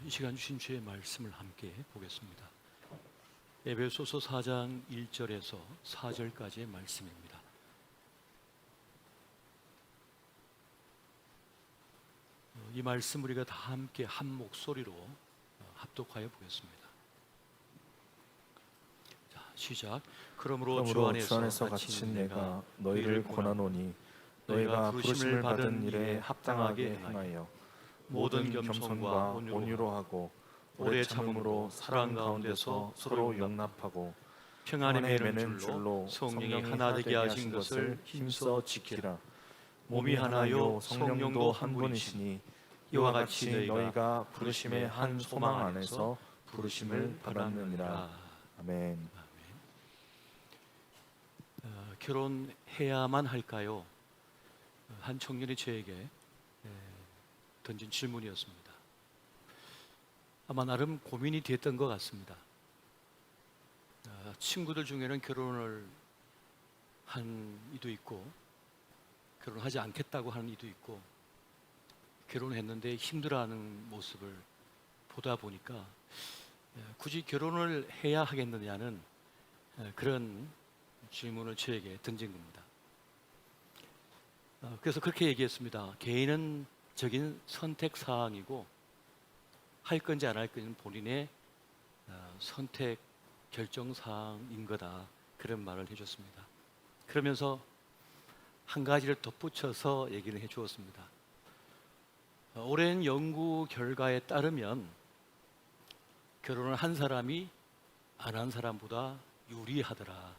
이 시간 주신 주의 말씀을 함께 보겠습니다. 에베소서 4장 1절에서 4절까지의 말씀입니다. 이 말씀 우리가 다 함께 한 목소리로 합독하여 보겠습니다. 자, 시작. 그러므로 주 안에서 갇힌 내가 너희를 권하노니 너희가 부르심을 받은 일에 합당하게 행하여 모든 겸손과 온유로 하고 오래 참음으로 사랑 가운데서 서로 용납하고 평안에 매는 줄로 성령이 하나 되게 하신 것을 힘써 지키라. 몸이 하나요 성령도 한 분이시니 이와 같이 너희가 부르심의 한 소망 안에서 부르심을 받았느니라. 아멘. 결혼해야만 할까요? 한 청년이 저에게 던진 질문이었습니다. 아마 나름 고민이 됐던 것 같습니다. 친구들 중에는 결혼을 한 이도 있고 결혼하지 않겠다고 하는 이도 있고 결혼했는데 힘들어하는 모습을 보다 보니까 굳이 결혼을 해야 하겠느냐는 그런 질문을 저에게 던진 겁니다. 그래서 그렇게 얘기했습니다. 개인은 적인 선택 사항이고 할 건지 안 할 건지는 본인의 선택 결정 사항인 거다, 그런 말을 해줬습니다. 그러면서 한 가지를 덧붙여서 얘기를 해주었습니다. 오랜 연구 결과에 따르면 결혼을 한 사람이 안 한 사람보다 유리하더라.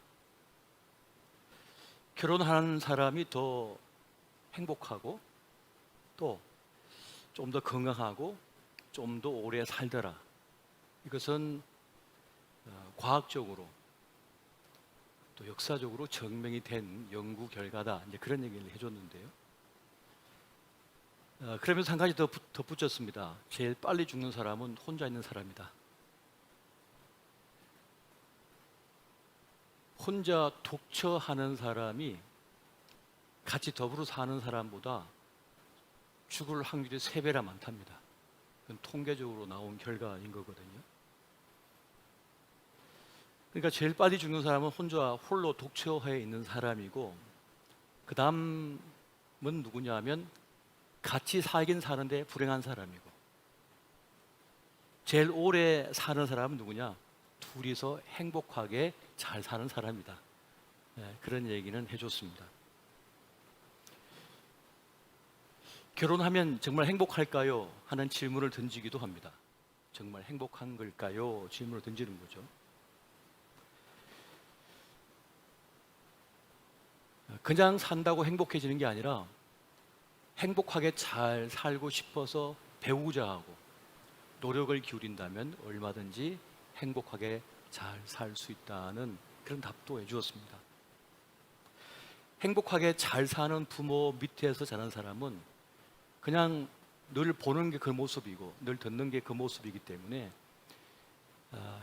결혼한 사람이 더 행복하고 또 좀 더 건강하고 좀 더 오래 살더라. 이것은 과학적으로 또 역사적으로 증명이 된 연구 결과다, 이제 그런 얘기를 해줬는데요. 그러면서 한 가지 더 덧붙였습니다. 제일 빨리 죽는 사람은 혼자 있는 사람이다. 혼자 독처하는 사람이 같이 더불어 사는 사람보다 죽을 확률이 3배나 많답니다. 그건 통계적으로 나온 결과인 거거든요. 그러니까 제일 빨리 죽는 사람은 혼자 홀로 독처해 있는 사람이고, 그 다음은 누구냐 하면 같이 살긴 사는데 불행한 사람이고, 제일 오래 사는 사람은 누구냐? 둘이서 행복하게 잘 사는 사람이다. 그런 얘기는 해줬습니다. 결혼하면 정말 행복할까요? 하는 질문을 던지기도 합니다. 정말 행복한 걸까요? 질문을 던지는 거죠. 그냥 산다고 행복해지는 게 아니라 행복하게 잘 살고 싶어서 배우자 하고 노력을 기울인다면 얼마든지 행복하게 잘 살 수 있다는 그런 답도 해주었습니다. 행복하게 잘 사는 부모 밑에서 자란 사람은 그냥 늘 보는 게 그 모습이고 늘 듣는 게 그 모습이기 때문에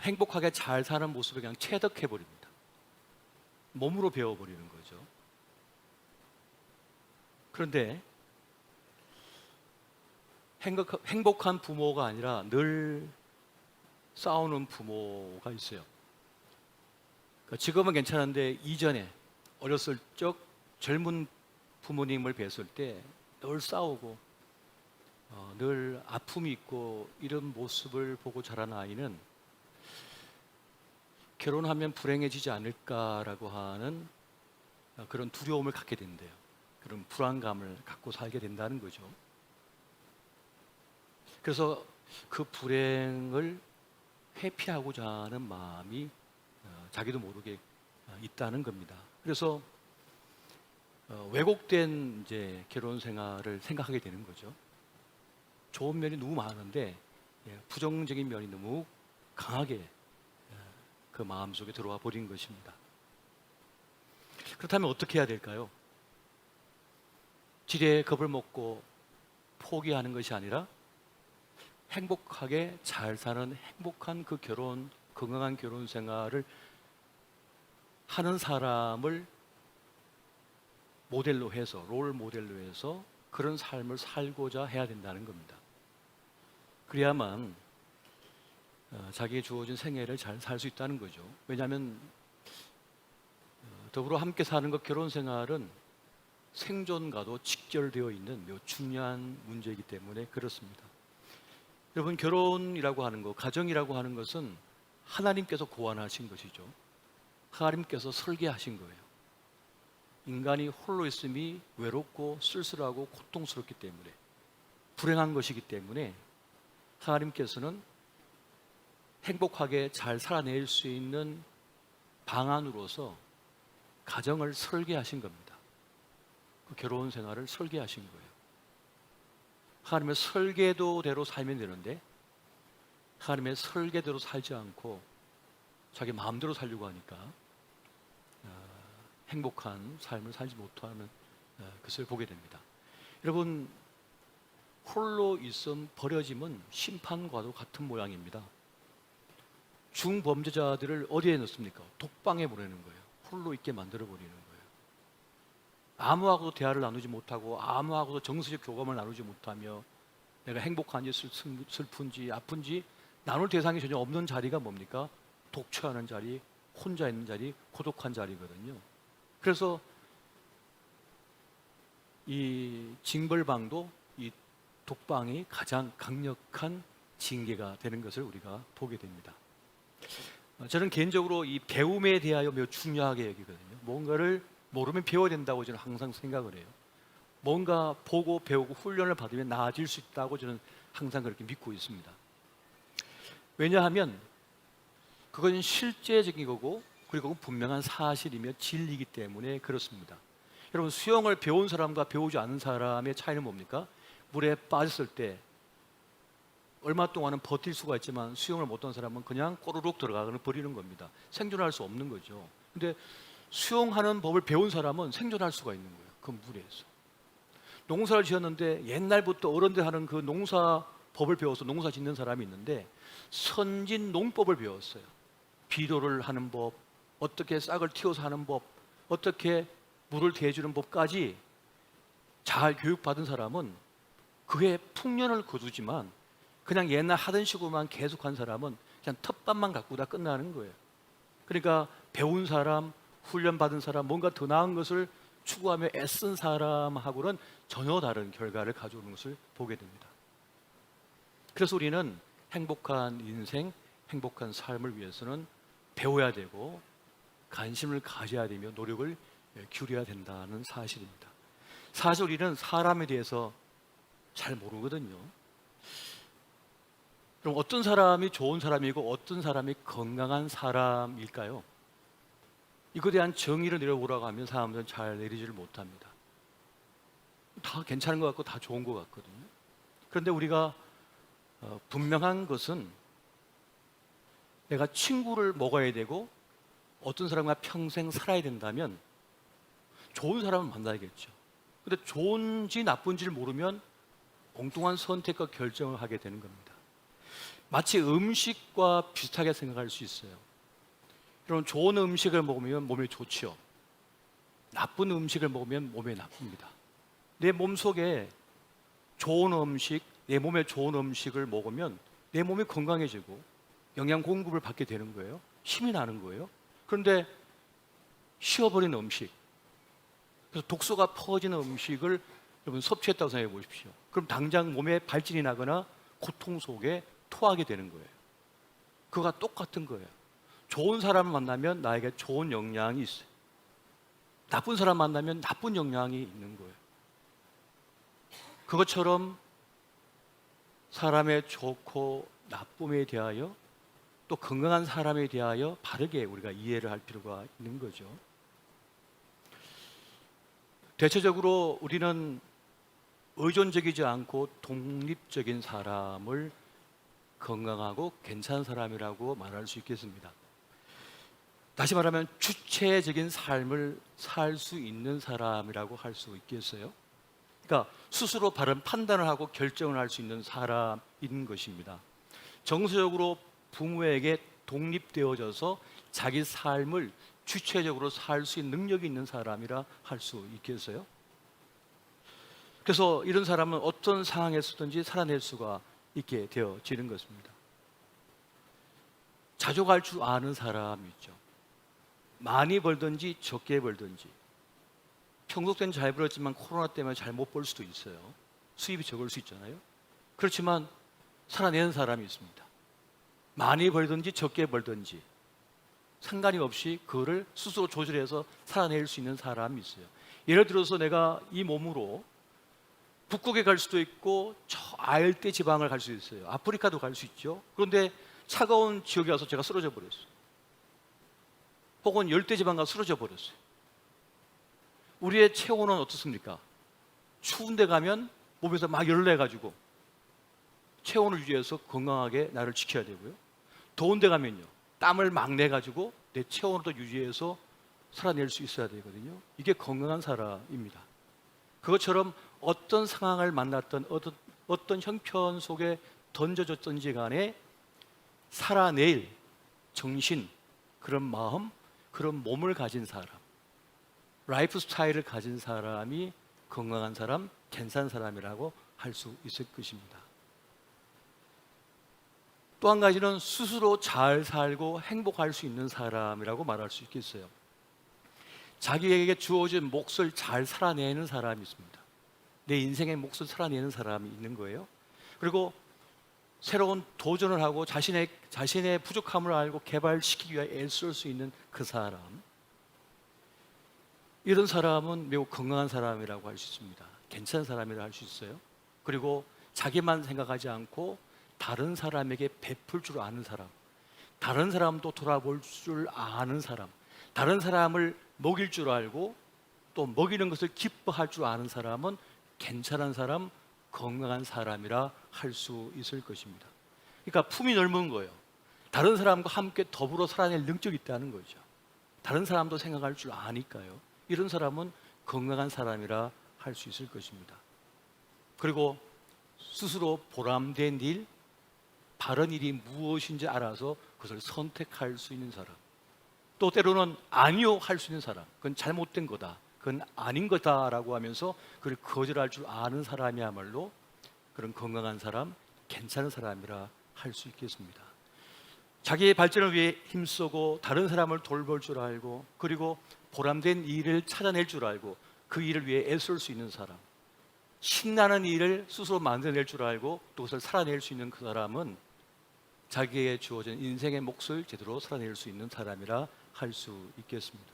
행복하게 잘 사는 모습을 그냥 체득해버립니다. 몸으로 배워버리는 거죠. 그런데 행복한 부모가 아니라 늘 싸우는 부모가 있어요. 지금은 괜찮은데 이전에 어렸을 적 젊은 부모님을 뵀을 때 늘 싸우고 늘 아픔이 있고 이런 모습을 보고 자란 아이는 결혼하면 불행해지지 않을까라고 하는 그런 두려움을 갖게 된대요. 그런 불안감을 갖고 살게 된다는 거죠. 그래서 그 불행을 회피하고자 하는 마음이 자기도 모르게 있다는 겁니다. 그래서 왜곡된 이제 결혼 생활을 생각하게 되는 거죠. 좋은 면이 너무 많은데 부정적인 면이 너무 강하게 그 마음속에 들어와 버린 것입니다. 그렇다면 어떻게 해야 될까요? 지레 겁을 먹고 포기하는 것이 아니라 행복하게 잘 사는 행복한 그 결혼, 건강한 결혼 생활을 하는 사람을 모델로 해서, 롤 모델로 해서 그런 삶을 살고자 해야 된다는 겁니다. 그래야만 자기의 주어진 생애를 잘 살 수 있다는 거죠. 왜냐하면 더불어 함께 사는 것, 결혼 생활은 생존과도 직결되어 있는 매우 중요한 문제이기 때문에 그렇습니다. 여러분, 결혼이라고 하는 것, 가정이라고 하는 것은 하나님께서 고안하신 것이죠. 하나님께서 설계하신 거예요. 인간이 홀로 있음이 외롭고 쓸쓸하고 고통스럽기 때문에, 불행한 것이기 때문에 하나님께서는 행복하게 잘 살아낼 수 있는 방안으로서 가정을 설계하신 겁니다. 그 결혼 생활을 설계하신 거예요. 하나님의 설계도대로 살면 되는데 하나님의 설계대로 살지 않고 자기 마음대로 살려고 하니까 행복한 삶을 살지 못하는 것을 보게 됩니다. 여러분, 홀로 있음 버려짐은 심판과도 같은 모양입니다. 중범죄자들을 어디에 넣습니까? 독방에 보내는 거예요. 홀로 있게 만들어 버리는 거예요. 아무하고도 대화를 나누지 못하고 아무하고도 정서적 교감을 나누지 못하며 내가 행복한지 슬픈지 아픈지 나눌 대상이 전혀 없는 자리가 뭡니까? 독처하는 자리, 혼자 있는 자리, 고독한 자리거든요. 그래서 이 징벌방도 이 독방이 가장 강력한 징계가 되는 것을 우리가 보게 됩니다. 저는 개인적으로 이 배움에 대하여 매우 중요하게 여기거든요. 뭔가를 모르면 배워야 된다고 저는 항상 생각을 해요. 뭔가 보고 배우고 훈련을 받으면 나아질 수 있다고 저는 항상 그렇게 믿고 있습니다. 왜냐하면 그건 실제적인 거고 그리고 분명한 사실이며 진리이기 때문에 그렇습니다. 여러분, 수영을 배운 사람과 배우지 않은 사람의 차이는 뭡니까? 물에 빠졌을 때 얼마 동안은 버틸 수가 있지만 수영을 못한 사람은 그냥 꼬르륵 들어가거나 버리는 겁니다. 생존할 수 없는 거죠. 근데 수영하는 법을 배운 사람은 생존할 수가 있는 거예요. 그 물에서. 농사를 지었는데 옛날부터 어른들 하는 그 농사 법을 배워서 농사 짓는 사람이 있는데 선진 농법을 배웠어요. 비료를 하는 법, 어떻게 싹을 틔워서 하는 법, 어떻게 물을 대주는 법까지 잘 교육받은 사람은 그의 풍년을 거두지만 그냥 옛날 하던 식으로만 계속한 사람은 그냥 텃밭만 갖고 다 끝나는 거예요. 그러니까 배운 사람, 훈련받은 사람, 뭔가 더 나은 것을 추구하며 애쓴 사람하고는 전혀 다른 결과를 가져오는 것을 보게 됩니다. 그래서 우리는 행복한 인생, 행복한 삶을 위해서는 배워야 되고 관심을 가져야 되며 노력을 기울여야 된다는 사실입니다. 사실 우리는 사람에 대해서 잘 모르거든요. 그럼 어떤 사람이 좋은 사람이고 어떤 사람이 건강한 사람일까요? 이거에 대한 정의를 내려보라고 하면 사람들은 잘 내리지를 못합니다. 다 괜찮은 것 같고 다 좋은 것 같거든요. 그런데 우리가 분명한 것은 내가 친구를 먹어야 되고 어떤 사람과 평생 살아야 된다면 좋은 사람을 만나야겠죠. 근데 좋은지 나쁜지를 모르면 엉뚱한 선택과 결정을 하게 되는 겁니다. 마치 음식과 비슷하게 생각할 수 있어요. 여러분, 좋은 음식을 먹으면 몸에 좋지요. 나쁜 음식을 먹으면 몸에 나쁩니다. 내 몸속에 좋은 음식, 내 몸에 좋은 음식을 먹으면 내 몸이 건강해지고 영양 공급을 받게 되는 거예요. 힘이 나는 거예요. 그런데 쉬어버린 음식, 그래서 독소가 퍼지는 음식을 여러분 섭취했다고 생각해 보십시오. 그럼 당장 몸에 발진이 나거나 고통 속에 토하게 되는 거예요. 그거가 똑같은 거예요. 좋은 사람을 만나면 나에게 좋은 영향이 있어요. 나쁜 사람 만나면 나쁜 영향이 있는 거예요. 그것처럼 사람의 좋고 나쁨에 대하여 또 건강한 사람에 대하여 바르게 우리가 이해를 할 필요가 있는 거죠. 대체적으로 우리는 의존적이지 않고 독립적인 사람을 건강하고 괜찮은 사람이라고 말할 수 있겠습니다. 다시 말하면 주체적인 삶을 살 수 있는 사람이라고 할 수 있겠어요? 그러니까 스스로 바른 판단을 하고 결정을 할 수 있는 사람인 것입니다. 정서적으로 부모에게 독립되어져서 자기 삶을 주체적으로 살 수 있는 능력이 있는 사람이라 할 수 있겠어요? 그래서 이런 사람은 어떤 상황에서든지 살아낼 수가 있게 되어지는 것입니다. 자족할 줄 아는 사람이 있죠. 많이 벌든지 적게 벌든지, 평소 때는 잘 벌었지만 코로나 때문에 잘 못 벌 수도 있어요. 수입이 적을 수 있잖아요. 그렇지만 살아내는 사람이 있습니다. 많이 벌든지 적게 벌든지 상관이 없이 그거를 스스로 조절해서 살아낼 수 있는 사람이 있어요. 예를 들어서 내가 이 몸으로 북극에 갈 수도 있고 저 아열대 지방을 갈 수 있어요. 아프리카도 갈 수 있죠. 그런데 차가운 지역에 와서 제가 쓰러져 버렸어요. 혹은 열대 지방 가서 쓰러져 버렸어요. 우리의 체온은 어떻습니까? 추운 데 가면 몸에서 막 열을 내가지고 체온을 유지해서 건강하게 나를 지켜야 되고요. 더운 데 가면요, 땀을 막 내가지고 내 체온을 또 유지해서 살아낼 수 있어야 되거든요. 이게 건강한 사람입니다. 그것처럼 어떤 상황을 만났던 어떤 형편 속에 던져졌던지 간에 살아낼 정신, 그런 마음, 그런 몸을 가진 사람, 라이프 스타일을 가진 사람이 건강한 사람, 괜찮은 사람이라고 할 수 있을 것입니다. 또 한 가지는 스스로 잘 살고 행복할 수 있는 사람이라고 말할 수 있겠어요. 자기에게 주어진 몫을 잘 살아내는 사람이 있습니다. 내 인생의 몫을 살아내는 사람이 있는 거예요. 그리고 새로운 도전을 하고 자신의 부족함을 알고 개발시키기 위해 애쓸 수 있는 그 사람, 이런 사람은 매우 건강한 사람이라고 할 수 있습니다. 괜찮은 사람이라고 할 수 있어요. 그리고 자기만 생각하지 않고 다른 사람에게 베풀 줄 아는 사람, 다른 사람도 돌아볼 줄 아는 사람, 다른 사람을 먹일 줄 알고 또 먹이는 것을 기뻐할 줄 아는 사람은 괜찮은 사람, 건강한 사람이라 할 수 있을 것입니다. 그러니까 품이 넓은 거예요. 다른 사람과 함께 더불어 살아낼 능력이 있다는 거죠. 다른 사람도 생각할 줄 아니까요. 이런 사람은 건강한 사람이라 할 수 있을 것입니다. 그리고 스스로 보람된 일, 바른 일이 무엇인지 알아서 그것을 선택할 수 있는 사람, 또 때로는 아니요 할 수 있는 사람, 그건 잘못된 거다, 그건 아닌 거다라고 하면서 그걸 거절할 줄 아는 사람이야말로 그런 건강한 사람, 괜찮은 사람이라 할 수 있겠습니다. 자기의 발전을 위해 힘쓰고 다른 사람을 돌볼 줄 알고, 그리고 보람된 일을 찾아낼 줄 알고 그 일을 위해 애쓸 수 있는 사람, 신나는 일을 스스로 만들어낼 줄 알고 또 그것을 살아낼 수 있는 그 사람은 자기에게 주어진 인생의 몫을 제대로 살아낼 수 있는 사람이라 할 수 있겠습니다.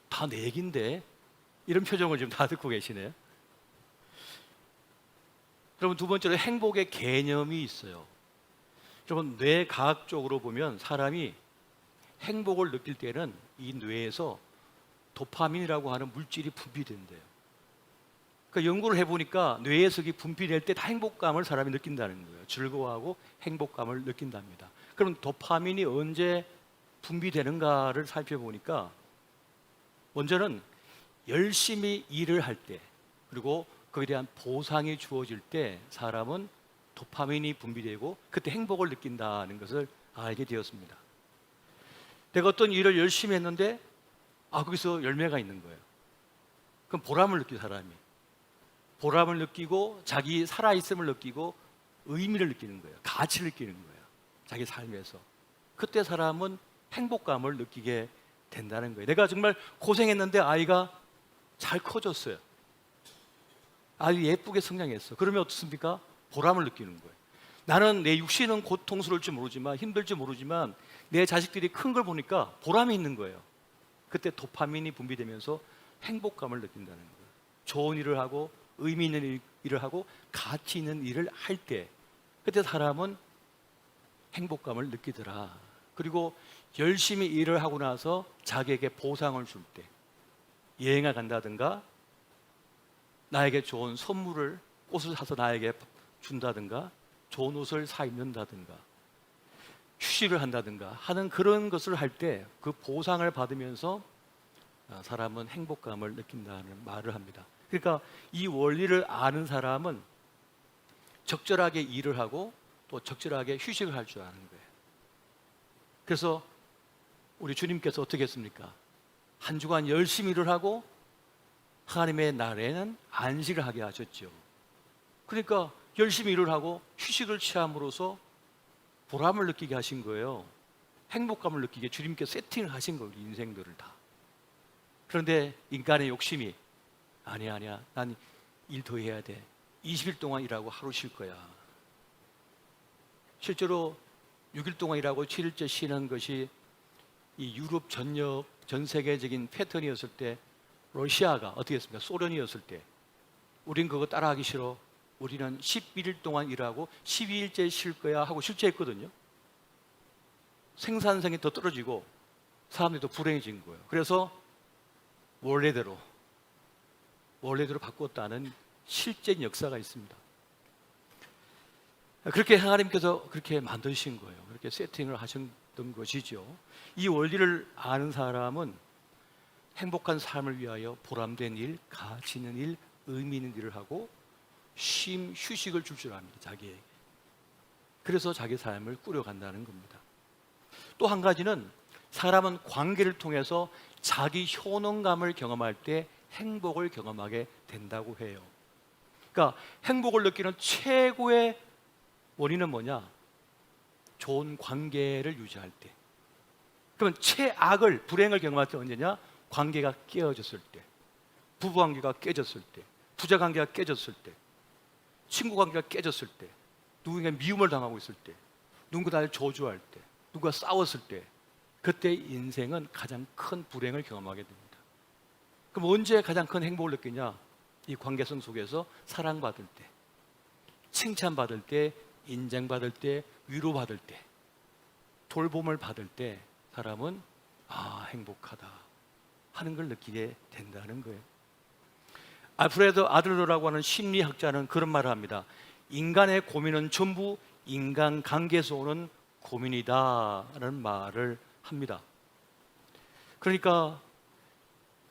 다 내 얘기인데 이런 표정을 지금 다 듣고 계시네요. 여러분, 두 번째로 행복의 개념이 있어요. 여러분, 뇌과학적으로 보면 사람이 행복을 느낄 때는 이 뇌에서 도파민이라고 하는 물질이 분비된대요. 그러니까 연구를 해보니까 뇌에서 분비될 때 다 행복감을 사람이 느낀다는 거예요. 즐거워하고 행복감을 느낀답니다. 그럼 도파민이 언제 분비되는가를 살펴보니까 먼저는 열심히 일을 할 때, 그리고 거기에 대한 보상이 주어질 때 사람은 도파민이 분비되고 그때 행복을 느낀다는 것을 알게 되었습니다. 내가 어떤 일을 열심히 했는데 거기서 열매가 있는 거예요. 그럼 보람을 느끼는 사람이, 보람을 느끼고 자기 살아있음을 느끼고 의미를 느끼는 거예요. 가치를 느끼는 거예요. 자기 삶에서. 그때 사람은 행복감을 느끼게 된다는 거예요. 내가 정말 고생했는데 아이가 잘 커졌어요. 아주 예쁘게 성장했어. 그러면 어떻습니까? 보람을 느끼는 거예요. 나는 내 육신은 고통스러울지 모르지만, 힘들지 모르지만 내 자식들이 큰 걸 보니까 보람이 있는 거예요. 그때 도파민이 분비되면서 행복감을 느낀다는 거예요. 좋은 일을 하고 의미 있는 일을 하고 가치 있는 일을 할 때 그때 사람은 행복감을 느끼더라. 그리고 열심히 일을 하고 나서 자기에게 보상을 줄 때, 여행을 간다든가 나에게 좋은 선물을, 꽃을 사서 나에게 준다든가 좋은 옷을 사 입는다든가 휴식을 한다든가 하는 그런 것을 할 때 그 보상을 받으면서 사람은 행복감을 느낀다는 말을 합니다. 그러니까 이 원리를 아는 사람은 적절하게 일을 하고 또 적절하게 휴식을 할 줄 아는 거예요. 그래서 우리 주님께서 어떻게 했습니까? 한 주간 열심히 일을 하고 하나님의 날에는 안식을 하게 하셨죠. 그러니까 열심히 일을 하고 휴식을 취함으로써 보람을 느끼게 하신 거예요. 행복감을 느끼게 주님께 세팅을 하신 거예요. 우리 인생들을 다. 그런데 인간의 욕심이 아니야. 난 일 더 해야 돼. 20일 동안 일하고 하루 쉴 거야. 실제로 6일 동안 일하고 7일째 쉬는 것이 이 유럽 전 세계적인 패턴이었을 때, 러시아가 어떻게 했습니까? 소련이었을 때 우린 그거 따라하기 싫어. 우리는 11일 동안 일하고 12일째 쉴 거야 하고 실제 했거든요. 생산성이 더 떨어지고 사람들이 더 불행해진 거예요. 그래서 원래대로 바꾸었다는 실제 역사가 있습니다. 그렇게 하나님께서 그렇게 만드신 거예요. 그렇게 세팅을 하셨던 것이죠. 이 원리를 아는 사람은 행복한 삶을 위하여 보람된 일, 가치 있는 일, 의미 있는 일을 하고 휴식을 줄 압니다. 자기에게. 그래서 자기 삶을 꾸려간다는 겁니다. 또 한 가지는 사람은 관계를 통해서 자기 효능감을 경험할 때 행복을 경험하게 된다고 해요. 그러니까 행복을 느끼는 최고의 원인은 뭐냐? 좋은 관계를 유지할 때. 그러면 불행을 경험할 때 언제냐? 관계가 깨어졌을 때, 부부 관계가 깨졌을 때, 부자 관계가 깨졌을 때, 친구 관계가 깨졌을 때, 누군가 미움을 당하고 있을 때, 누군가 나를 저주할 때, 누가 싸웠을 때, 그때 인생은 가장 큰 불행을 경험하게 됩니다. 그럼 언제 가장 큰 행복을 느끼냐? 이 관계성 속에서 사랑받을 때, 칭찬받을 때, 인정받을 때, 위로받을 때, 돌봄을 받을 때 사람은 행복하다 하는 걸 느끼게 된다는 거예요. 알프레드 아들러라고 하는 심리학자는 그런 말을 합니다. 인간의 고민은 전부 인간관계에서 오는 고민이다라는 말을 합니다. 그러니까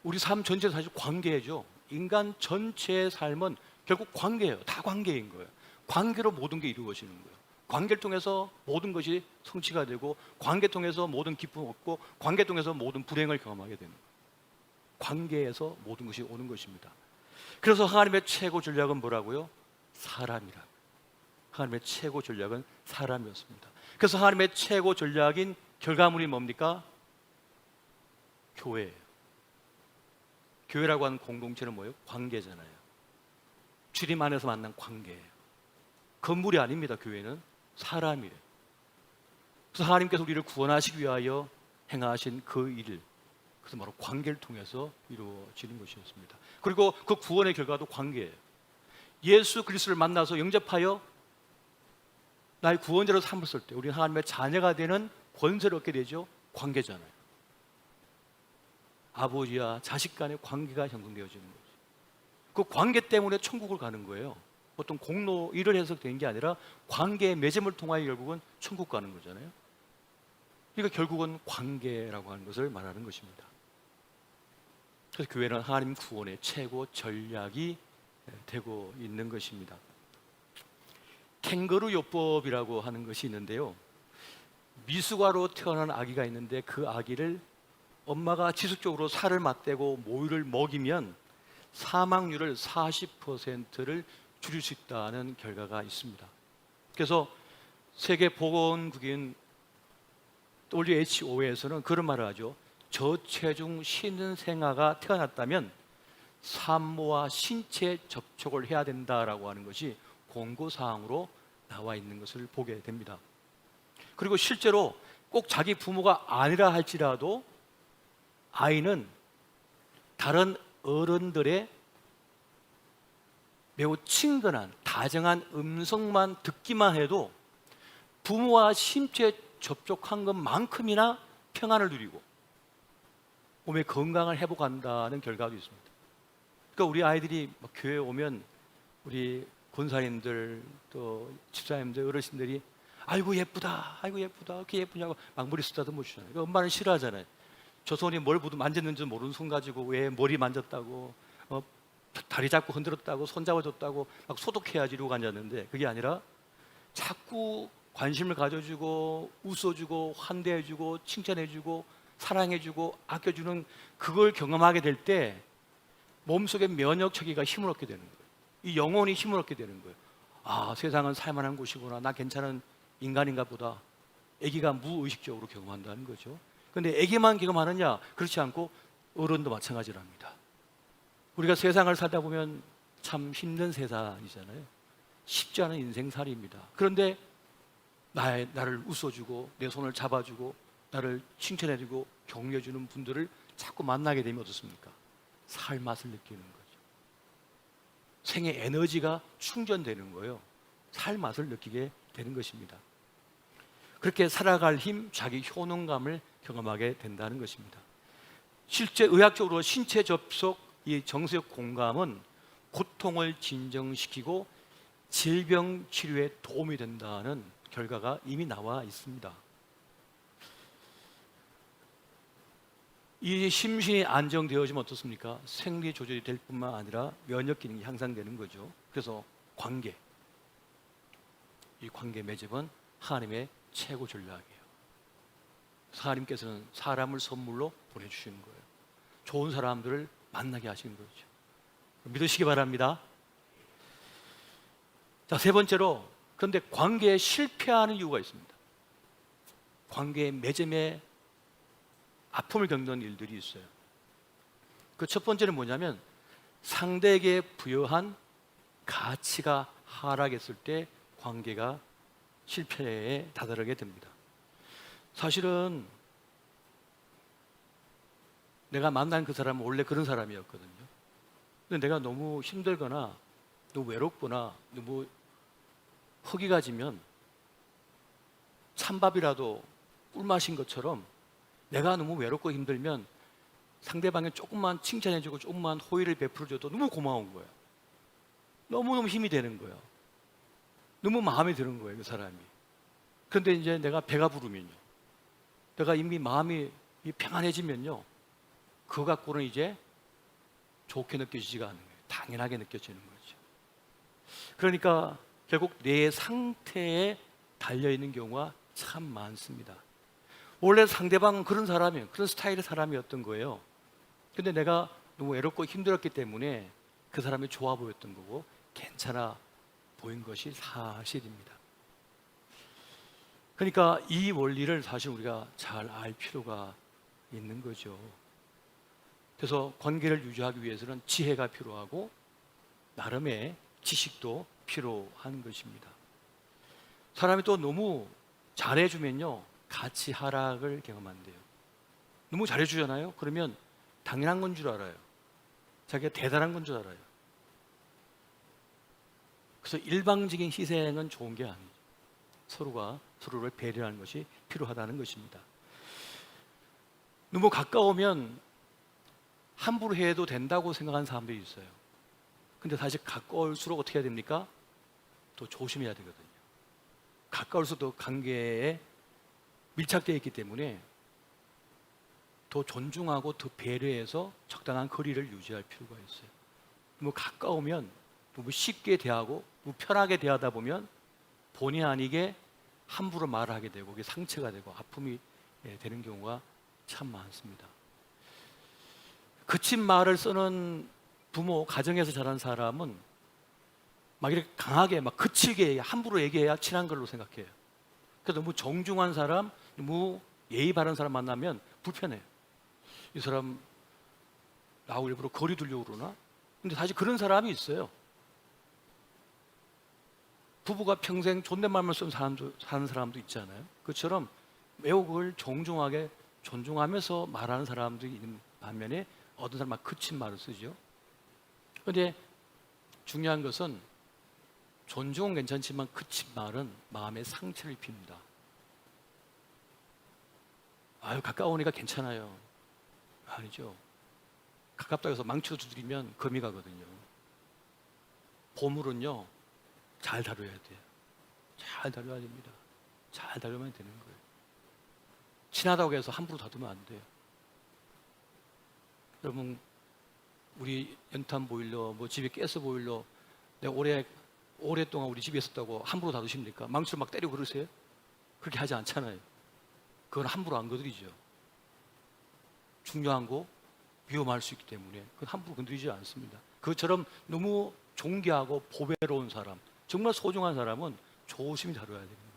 우리 삶 전체가 사실 관계죠. 인간 전체의 삶은 결국 관계예요. 다 관계인 거예요. 관계로 모든 게 이루어지는 거예요. 관계를 통해서 모든 것이 성취가 되고, 관계 통해서 모든 기쁨을 얻고, 관계 통해서 모든 불행을 경험하게 되는 거예요. 관계에서 모든 것이 오는 것입니다. 그래서 하나님의 최고 전략은 뭐라고요? 사람이라. 하나님의 최고 전략은 사람이었습니다. 그래서 하나님의 최고 전략인 결과물이 뭡니까? 교회예요. 교회라고 하는 공동체는 뭐예요? 관계잖아요. 주님 안에서 만난 관계예요. 건물이 아닙니다. 교회는 사람이에요. 그래서 하나님께서 우리를 구원하시기 위하여 행하신 그 일, 그래서 바로 관계를 통해서 이루어지는 것이었습니다. 그리고 그 구원의 결과도 관계예요. 예수 그리스도를 만나서 영접하여 나의 구원자로 삼았을 때 우리는 하나님의 자녀가 되는 권세를 얻게 되죠. 관계잖아요. 아버지와 자식 간의 관계가 형성되어지는 거죠. 그 관계 때문에 천국을 가는 거예요. 어떤 공로 일을 해서 된 게 아니라 관계의 맺음을 통하여 결국은 천국 가는 거잖아요. 그러니까 결국은 관계라고 하는 것을 말하는 것입니다. 그래서 교회는 하나님 구원의 최고 전략이 되고 있는 것입니다. 캥거루 요법이라고 하는 것이 있는데요. 미숙아로 태어난 아기가 있는데 그 아기를 엄마가 지속적으로 살을 맞대고 모유를 먹이면 사망률을 40%를 줄일 수 있다는 결과가 있습니다. 그래서 세계보건국인 WHO에서는 그런 말을 하죠. 저체중 신생아가 태어났다면 산모와 신체 접촉을 해야 된다라고 하는 것이 공고사항으로 나와 있는 것을 보게 됩니다. 그리고 실제로 꼭 자기 부모가 아니라 할지라도 아이는 다른 어른들의 매우 친근한 다정한 음성만 듣기만 해도 부모와 신체 접촉한 것만큼이나 평안을 누리고 몸의 건강을 회복한다는 결과도 있습니다. 그러니까 우리 아이들이 교회에 오면 우리 권사님들 또 집사님들 어르신들이 아이고 예쁘다 그렇게 예쁘냐고 막 머리 쓰다듬어 주잖아요. 그러니까 엄마는 싫어하잖아요. 저 손이 뭘 만졌는지 모르는 손 가지고 왜 머리 만졌다고 다리 잡고 흔들었다고 손 잡아줬다고 막 소독해야지 이러고 앉았는데, 그게 아니라 자꾸 관심을 가져주고 웃어주고 환대해주고 칭찬해주고 사랑해주고 아껴주는 그걸 경험하게 될 때 몸속의 면역체계가 힘을 얻게 되는 거예요. 이 영혼이 힘을 얻게 되는 거예요. 아, 세상은 살만한 곳이구나. 나 괜찮은 인간인가 보다. 아기가 무의식적으로 경험한다는 거죠. 그런데 아기만 경험하느냐? 그렇지 않고 어른도 마찬가지랍니다. 우리가 세상을 살다 보면 참 힘든 세상이잖아요. 쉽지 않은 인생살이입니다. 그런데 나를 웃어주고 내 손을 잡아주고 나를 칭찬해주고 격려해주는 분들을 자꾸 만나게 되면 어떻습니까? 살 맛을 느끼는 거죠. 생의 에너지가 충전되는 거예요. 살 맛을 느끼게 되는 것입니다. 그렇게 살아갈 힘, 자기 효능감을 경험하게 된다는 것입니다. 실제 의학적으로 신체 접속, 이 정서적 공감은 고통을 진정시키고 질병 치료에 도움이 된다는 결과가 이미 나와 있습니다. 이 심신이 안정되어지면 어떻습니까? 생리 조절이 될 뿐만 아니라 면역 기능이 향상되는 거죠. 그래서 이 관계 맺음은 하나님의 최고 전략이에요. 하나님께서는 사람을 선물로 보내주시는 거예요. 좋은 사람들을 만나게 하시는 거죠. 믿으시기 바랍니다. 자, 세 번째로, 그런데 관계에 실패하는 이유가 있습니다. 관계의 맺음에 아픔을 겪는 일들이 있어요. 그 첫 번째는 뭐냐면 상대에게 부여한 가치가 하락했을 때 관계가 실패에 다다르게 됩니다. 사실은 내가 만난 그 사람은 원래 그런 사람이었거든요. 근데 내가 너무 힘들거나 너무 외롭거나 너무 허기가 지면 찬밥이라도 꿀맛인 것처럼 내가 너무 외롭고 힘들면 상대방이 조금만 칭찬해주고 조금만 호의를 베풀어줘도 너무 고마운 거예요. 너무너무 힘이 되는 거예요. 너무 마음에 드는 거예요, 그 사람이. 그런데 이제 내가 배가 부르면요, 내가 이미 마음이 평안해지면요, 그거 갖고는 이제 좋게 느껴지지가 않는 거예요. 당연하게 느껴지는 거죠. 그러니까 결국 내 상태에 달려있는 경우가 참 많습니다. 원래 상대방은 그런 사람이에요. 그런 스타일의 사람이었던 거예요. 근데 내가 너무 외롭고 힘들었기 때문에 그 사람이 좋아 보였던 거고 괜찮아 보인 것이 사실입니다. 그러니까 이 원리를 사실 우리가 잘 알 필요가 있는 거죠. 그래서 관계를 유지하기 위해서는 지혜가 필요하고 나름의 지식도 필요한 것입니다. 사람이 또 너무 잘해주면요, 가치 하락을 경험한대요. 너무 잘해주잖아요? 그러면 당연한 건 줄 알아요. 자기가 대단한 건 줄 알아요. 그래서 일방적인 희생은 좋은 게 아니죠. 서로가 서로를 배려하는 것이 필요하다는 것입니다. 너무 가까우면 함부로 해도 된다고 생각하는 사람들이 있어요. 근데 사실 가까울수록 어떻게 해야 됩니까? 더 조심해야 되거든요. 가까울수록 관계에 밀착되어 있기 때문에 더 존중하고 더 배려해서 적당한 거리를 유지할 필요가 있어요. 너무 가까우면 너무 쉽게 대하고 너무 편하게 대하다 보면 본의 아니게 함부로 말을 하게 되고 그게 상처가 되고 아픔이 되는 경우가 참 많습니다. 거친 말을 쓰는 부모, 가정에서 자란 사람은 막 이렇게 강하게 막 거칠게 함부로 얘기해야 친한 걸로 생각해요. 그래서 너무 정중한 사람, 너무 예의 바른 사람 만나면 불편해요. 이 사람 나하고 일부러 거리 두려고 그러나? 근데 사실 그런 사람이 있어요. 부부가 평생 존댓말만 쓰는 사는 사람도 있잖아요. 그처럼 매우 그걸 정중하게 존중하면서 말하는 사람도 있는 반면에 어떤 사람은 막 거친 말을 쓰죠. 그런데 중요한 것은 존중은 괜찮지만 거친 말은 마음에 상처를 빕니다. 아유, 가까우니까 괜찮아요. 아니죠. 가깝다고 해서 망쳐 두드리면 금이 가거든요. 보물은요, 잘 다뤄야 돼요. 잘 다뤄야 됩니다. 잘 다루면 되는 거예요. 친하다고 해서 함부로 다투면 안 돼요. 여러분, 우리 연탄 보일러, 뭐 집에 가스 보일러, 내가 오랫동안 우리 집에 있었다고 함부로 다투십니까? 망치로 막 때리고 그러세요? 그렇게 하지 않잖아요. 그건 함부로 안 건드리죠. 중요한 거 위험할 수 있기 때문에 그건 함부로 건드리지 않습니다. 그것처럼 너무 존귀하고 보배로운 사람, 정말 소중한 사람은 조심히 다뤄야 되는 거예요.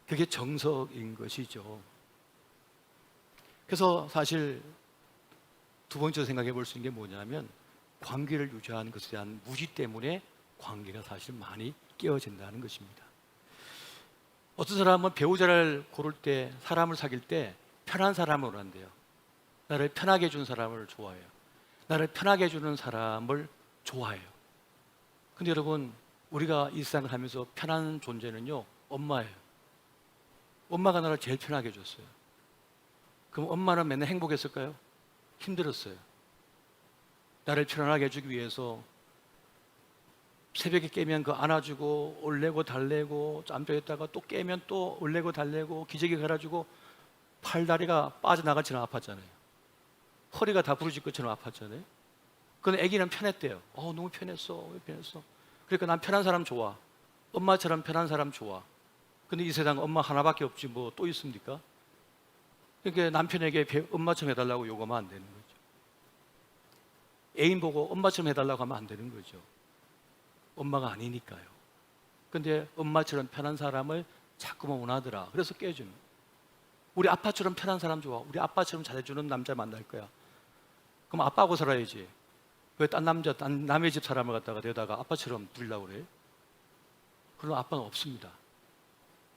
그게 정석인 것이죠. 그래서 사실 두 번째로 생각해 볼 수 있는 게 뭐냐면 관계를 유지하는 것에 대한 무지 때문에 관계가 사실 많이 깨어진다는 것입니다. 어떤 사람은 배우자를 고를 때, 사람을 사귈 때 편한 사람을 원한대요. 나를 편하게 해주는 사람을 좋아해요. 나를 편하게 해주는 사람을 좋아해요. 근데 여러분, 우리가 일상을 하면서 편한 존재는요, 엄마예요. 엄마가 나를 제일 편하게 해줬어요. 그럼 엄마는 맨날 행복했을까요? 힘들었어요. 나를 편안하게 해주기 위해서 새벽에 깨면 그 안아주고 올래고 달래고, 짬쪽했다가 또 깨면 또 올래고 달래고, 기저귀 갈아주고, 팔다리가 빠져나갈처럼 아팠잖아요. 허리가 다 부러질 것처럼 아팠잖아요. 근데 아기는 편했대요. 너무 편했어. 왜 편했어? 그러니까 난 편한 사람 좋아. 엄마처럼 편한 사람 좋아. 근데 이 세상 엄마 하나밖에 없지 뭐 또 있습니까? 그러니까 남편에게 엄마처럼 해달라고 요구하면 안 되는 거죠. 애인 보고 엄마처럼 해달라고 하면 안 되는 거죠. 엄마가 아니니까요. 근데 엄마처럼 편한 사람을 자꾸만 원하더라. 그래서 깨주는 거예요. 우리 아빠처럼 편한 사람 좋아. 우리 아빠처럼 잘해주는 남자 만날 거야. 그럼 아빠하고 살아야지. 왜 딴 남의 집 사람을 갖다가 데다가 아빠처럼 부리려고 그래? 그런 아빠는 없습니다.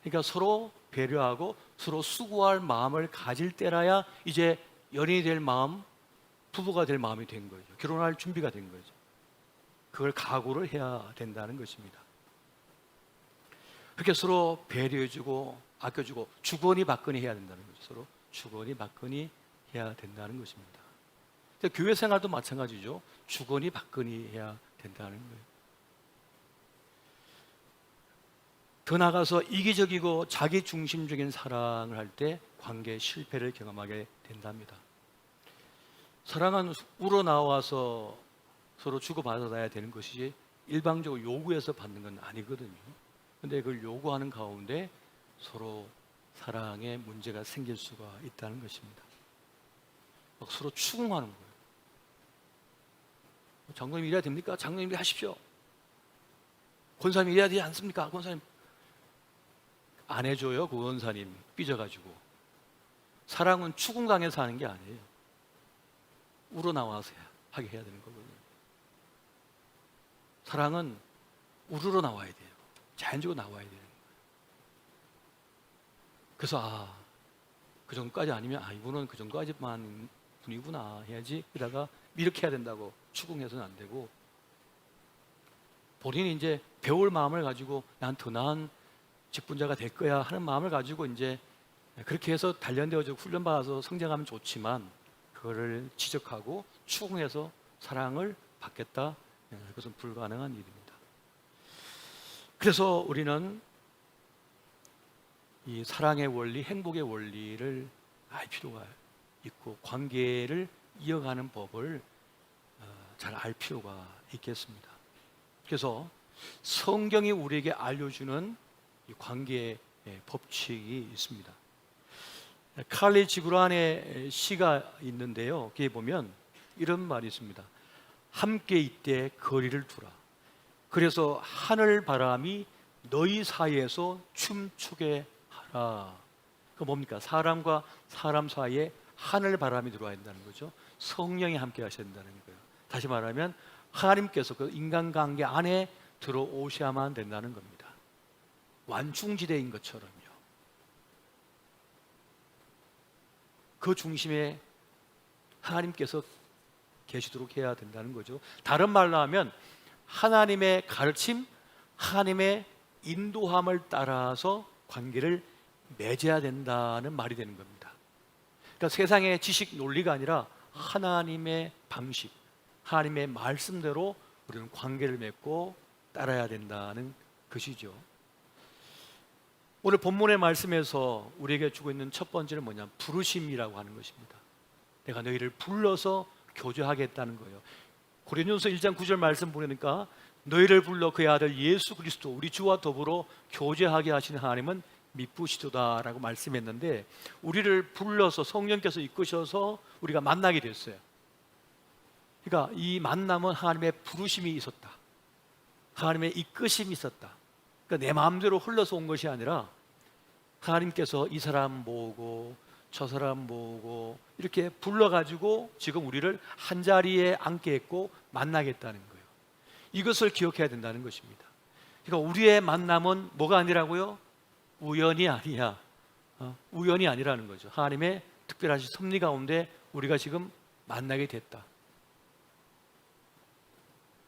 그러니까 서로 배려하고 서로 수고할 마음을 가질 때라야 이제 연인이 될 마음, 부부가 될 마음이 된 거죠. 결혼할 준비가 된 거죠. 그걸 각오를 해야 된다는 것입니다. 그렇게 서로 배려해주고 아껴주고 주거니 받거니 해야 된다는 거죠. 서로 주거니 받거니 해야 된다는 것입니다. 교회 생활도 마찬가지죠. 주거니 받거니 해야 된다는 거예요. 더 나아가서 이기적이고 자기중심적인 사랑을 할 때 관계 실패를 경험하게 된답니다. 사랑은 우러나와서 서로 주고받아야 되는 것이지 일방적으로 요구해서 받는 건 아니거든요. 근데 그걸 요구하는 가운데 서로 사랑에 문제가 생길 수가 있다는 것입니다. 막 서로 추궁하는 거예요. 장로님 이래야 됩니까? 장로님 하십시오. 권사님 이래야 되지 않습니까? 권사님 안 해줘요. 그 권사님 삐져가지고. 사랑은 추궁당해서 하는 게 아니에요. 우러나와서 하게 해야 되는 거거든요. 사랑은 우러러 나와야 돼요. 자연적으로 나와야 돼요. 그래서 그 정도까지 아니면 이분은 그 정도까지만 분이구나 해야지. 그러다가 이렇게 해야 된다고 추궁해서는 안 되고, 본인이 이제 배울 마음을 가지고 난 더 나은 직분자가 될 거야 하는 마음을 가지고 이제 그렇게 해서 단련되어지고 훈련받아서 성장하면 좋지만, 그거를 지적하고 추궁해서 사랑을 받겠다, 그것은 불가능한 일입니다. 그래서 우리는 이 사랑의 원리, 행복의 원리를 알 필요가 있고 관계를 이어가는 법을 잘 알 필요가 있겠습니다. 그래서 성경이 우리에게 알려주는 이 관계의 법칙이 있습니다. 칼리 지브란의 시가 있는데요. 거기에 보면 이런 말이 있습니다. 함께 있되 거리를 두라. 그래서 하늘 바람이 너희 사이에서 춤추게 하라. 그 뭡니까? 사람과 사람 사이에 하늘 바람이 들어와야 된다는 거죠. 성령이 함께 하셔야 된다는 거예요. 다시 말하면 하나님께서 그 인간관계 안에 들어오셔야만 된다는 겁니다. 완충지대인 것처럼요. 그 중심에 하나님께서 계시도록 해야 된다는 거죠. 다른 말로 하면 하나님의 가르침, 하나님의 인도함을 따라서 관계를 맺어야 된다는 말이 되는 겁니다. 그러니까 세상의 지식 논리가 아니라 하나님의 방식, 하나님의 말씀대로 우리는 관계를 맺고 따라야 된다는 것이죠. 오늘 본문의 말씀에서 우리에게 주고 있는 첫 번째는 뭐냐? 부르심이라고 하는 것입니다. 내가 너희를 불러서 교제하겠다는 거예요. 고린도서 1장 9절 말씀 보니까 너희를 불러 그의 아들 예수 그리스도 우리 주와 더불어 교제하게 하시는 하나님은 미쁘시도다라고 말씀했는데, 우리를 불러서 성령께서 이끄셔서 우리가 만나게 됐어요. 그러니까 이 만남은 하나님의 부르심이 있었다, 하나님의 이끄심이 있었다. 그러니까 내 마음대로 흘러서 온 것이 아니라 하나님께서 이 사람 모으고 저 사람 모으고 이렇게 불러가지고 지금 우리를 한 자리에 앉게 했고 만나겠다는 거예요. 이것을 기억해야 된다는 것입니다. 그러니까 우리의 만남은 뭐가 아니라고요? 우연이 아니야. 우연이 아니라는 거죠. 하나님의 특별하신 섭리 가운데 우리가 지금 만나게 됐다.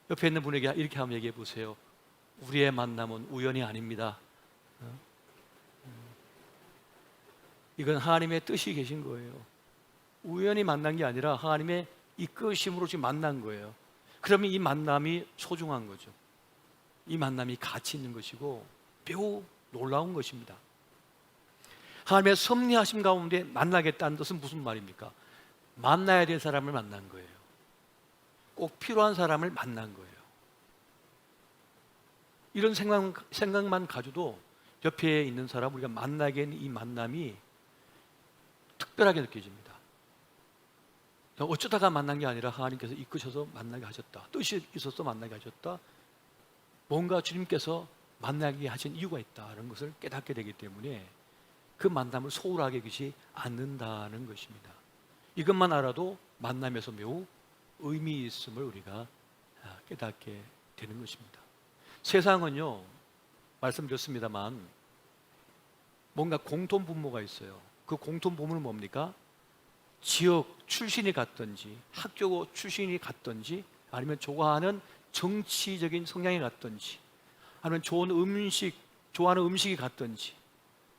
옆에 있는 분에게 이렇게 한번 얘기해 보세요. 우리의 만남은 우연이 아닙니다. 이건 하나님의 뜻이 계신 거예요. 우연히 만난 게 아니라 하나님의 이끄심으로 지금 만난 거예요. 그러면 이 만남이 소중한 거죠. 이 만남이 가치 있는 것이고 매우 놀라운 것입니다. 하나님의 섭리하심 가운데 만나겠다는 뜻은 무슨 말입니까? 만나야 될 사람을 만난 거예요. 꼭 필요한 사람을 만난 거예요. 이런 생각만 가져도 옆에 있는 사람 우리가 만나게 된 이 만남이 특별하게 느껴집니다. 어쩌다가 만난 게 아니라 하나님께서 이끄셔서 만나게 하셨다. 뜻이 있어서 만나게 하셨다. 뭔가 주님께서 만나게 하신 이유가 있다는 것을 깨닫게 되기 때문에 그 만남을 소홀하게 여기지 않는다는 것입니다. 이것만 알아도 만남에서 매우 의미 있음을 우리가 깨닫게 되는 것입니다. 세상은요, 말씀드렸습니다만 뭔가 공통 분모가 있어요. 그 공통 분모는 뭡니까? 지역 출신이 같든지 학교 출신이 같든지 아니면 좋아하는 정치적인 성향이 같든지 아니면 좋아하는 음식이 같든지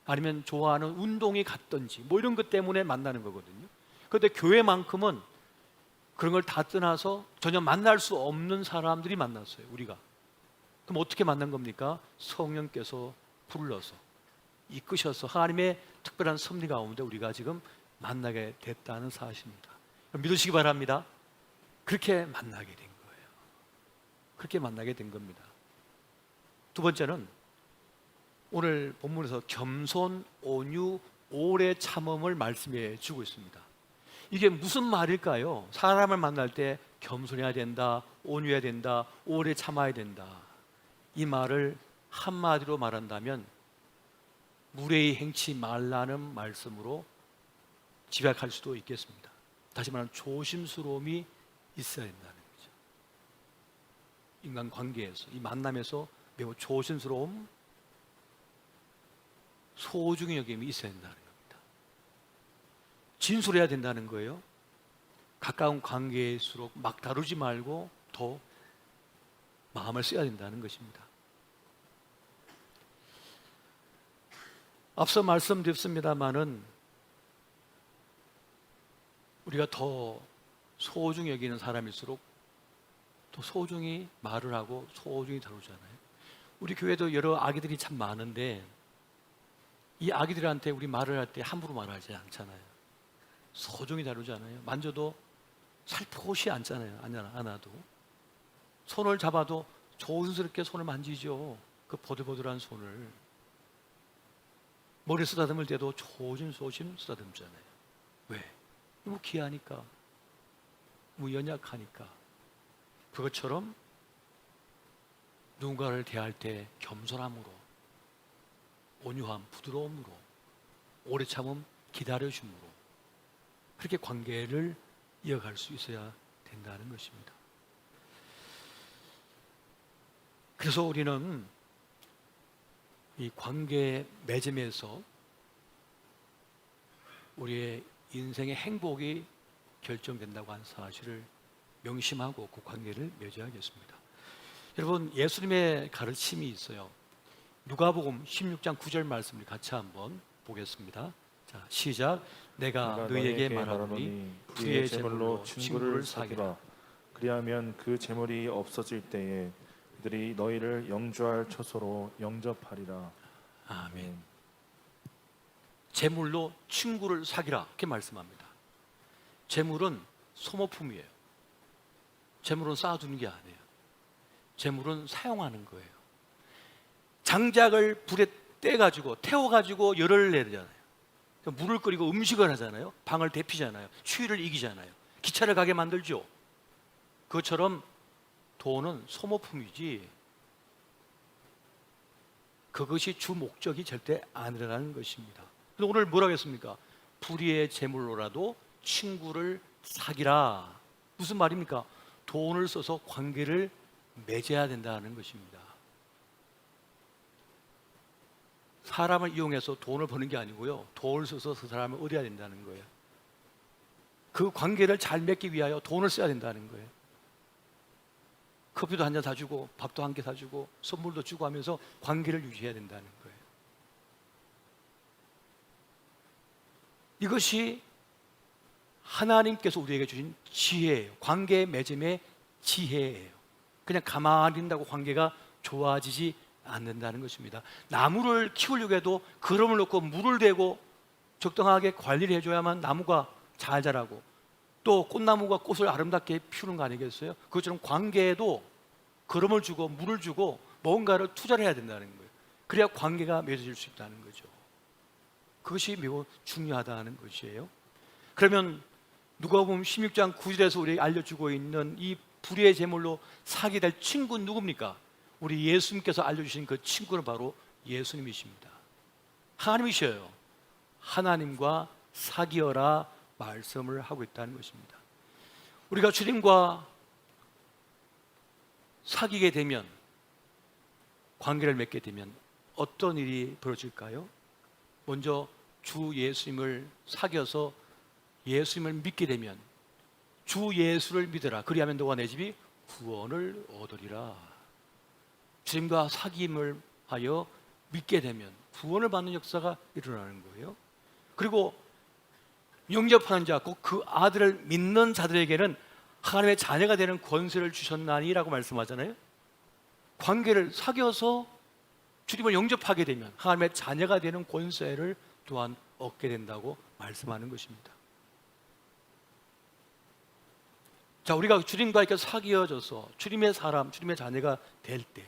아니면 좋아하는 운동이 같든지 뭐 이런 것 때문에 만나는 거거든요. 그런데 교회만큼은 그런 걸 다 떠나서 전혀 만날 수 없는 사람들이 만났어요. 우리가. 그럼 어떻게 만난 겁니까? 성령께서 불러서 이끄셔서 하나님의 특별한 섭리 가운데 우리가 지금 만나게 됐다는 사실입니다. 믿으시기 바랍니다. 그렇게 만나게 된 거예요. 그렇게 만나게 된 겁니다. 두 번째는 오늘 본문에서 겸손, 온유, 오래 참음을 말씀해 주고 있습니다. 이게 무슨 말일까요? 사람을 만날 때 겸손해야 된다, 온유해야 된다, 오래 참아야 된다. 이 말을 한마디로 말한다면 무례히 행치 말라는 말씀으로 집약할 수도 있겠습니다. 다시 말하면 조심스러움이 있어야 된다는 거죠. 인간관계에서, 이 만남에서 매우 조심스러움, 소중히 여김이 있어야 된다는 겁니다. 진솔해야 된다는 거예요. 가까운 관계일수록 막 다루지 말고 더 마음을 써야 된다는 것입니다. 앞서 말씀드렸습니다마는 우리가 더 소중히 여기는 사람일수록 더 소중히 말을 하고 소중히 다루잖아요. 우리 교회도 여러 아기들이 참 많은데 이 아기들한테 우리 말을 할 때 함부로 말하지 않잖아요. 소중히 다루잖아요. 만져도 살포시 안잖아요. 안아도 손을 잡아도 조심스럽게 손을 만지죠. 그 보들보들한 손을. 머리 쓰다듬을 때도 조심조심 쓰다듬잖아요. 왜? 뭐 귀하니까, 뭐 연약하니까. 그것처럼 누군가를 대할 때 겸손함으로, 온유함, 부드러움으로, 오래 참음, 기다려줌으로 그렇게 관계를 이어갈 수 있어야 된다는 것입니다. 그래서 우리는 이 관계 맺음에서 우리의 인생의 행복이 결정된다고 하는 사실을 명심하고 그 관계를 맺어야겠습니다. 여러분, 예수님의 가르침이 있어요. 누가복음 16장 9절 말씀을 같이 한번 보겠습니다. 자, 시작. 내가 너희에게 말하노니 그의 재물로 친구를 사귀라. 그리하면 그 재물이 없어질 때에 그들이 너희를 영주할 처소로 영접하리라. 아멘. 재물로 친구를 사귀라 이렇게 말씀합니다. 재물은 소모품이에요. 재물은 쌓아두는 게 아니에요. 재물은 사용하는 거예요. 장작을 불에 떼가지고 태워가지고 열을 내잖아요. 물을 끓이고 음식을 하잖아요. 방을 데피잖아요. 추위를 이기잖아요. 기차를 가게 만들죠. 그것처럼 돈은 소모품이지 그것이 주 목적이 절대 아니라는 것입니다. 근데 오늘 뭐라고 했습니까? 불의의 제물로라도 친구를 사귀라. 무슨 말입니까? 돈을 써서 관계를 맺어야 된다는 것입니다. 사람을 이용해서 돈을 버는 게 아니고요, 돈을 써서 그 사람을 얻어야 된다는 거예요. 그 관계를 잘 맺기 위하여 돈을 써야 된다는 거예요. 커피도 한 잔 사주고 밥도 한 개 사주고 선물도 주고 하면서 관계를 유지해야 된다는 거예요. 이것이 하나님께서 우리에게 주신 지혜예요. 관계 맺음의 지혜예요. 그냥 가만히 있는다고 관계가 좋아지지 않는다는 것입니다. 나무를 키우려고 해도 그름을 놓고 물을 대고 적당하게 관리를 해줘야만 나무가 잘 자라고, 또 꽃나무가 꽃을 아름답게 피우는 거 아니겠어요? 그것처럼 관계에도 그름을 주고 물을 주고 뭔가를 투자를 해야 된다는 거예요. 그래야 관계가 맺어질 수 있다는 거죠. 그것이 매우 중요하다는 것이에요. 그러면 누가복음 16장 9절에서 우리에게 알려주고 있는 이 불의의 제물로 사게 될 친구는 누굽니까? 우리 예수님께서 알려주신 그 친구는 바로 예수님이십니다. 하나님이셔요. 하나님과 사귀어라 말씀을 하고 있다는 것입니다. 우리가 주님과 사귀게 되면, 관계를 맺게 되면 어떤 일이 벌어질까요? 먼저 주 예수님을 사귀어서 예수님을 믿게 되면, 주 예수를 믿으라 그리하면 너와 내 집이 구원을 얻으리라. 주님과 사귐을 하여 믿게 되면 구원을 받는 역사가 일어나는 거예요. 그리고 영접하는 자, 곧 그 아들을 믿는 자들에게는 하나님의 자녀가 되는 권세를 주셨나니라고 말씀하잖아요. 관계를 사귀어서 주님을 영접하게 되면 하나님의 자녀가 되는 권세를 또한 얻게 된다고 말씀하는 것입니다. 자, 우리가 주님과 이렇게 사귀어져서 주님의 사람, 주님의 자녀가 될 때,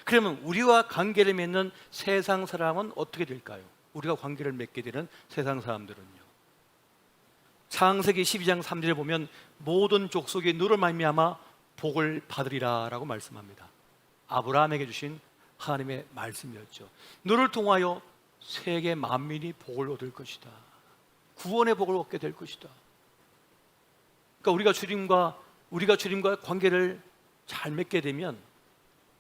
그러면 우리와 관계를 맺는 세상 사람은 어떻게 될까요? 우리가 관계를 맺게 되는 세상 사람들은요, 창세기 12장 3절에 보면 모든 족속이 너로 말미암아 복을 받으리라 라고 말씀합니다. 아브라함에게 주신 하나님의 말씀이었죠. 너를 통하여 세계 만민이 복을 얻을 것이다. 구원의 복을 얻게 될 것이다. 그러니까 우리가 주님과 관계를 잘 맺게 되면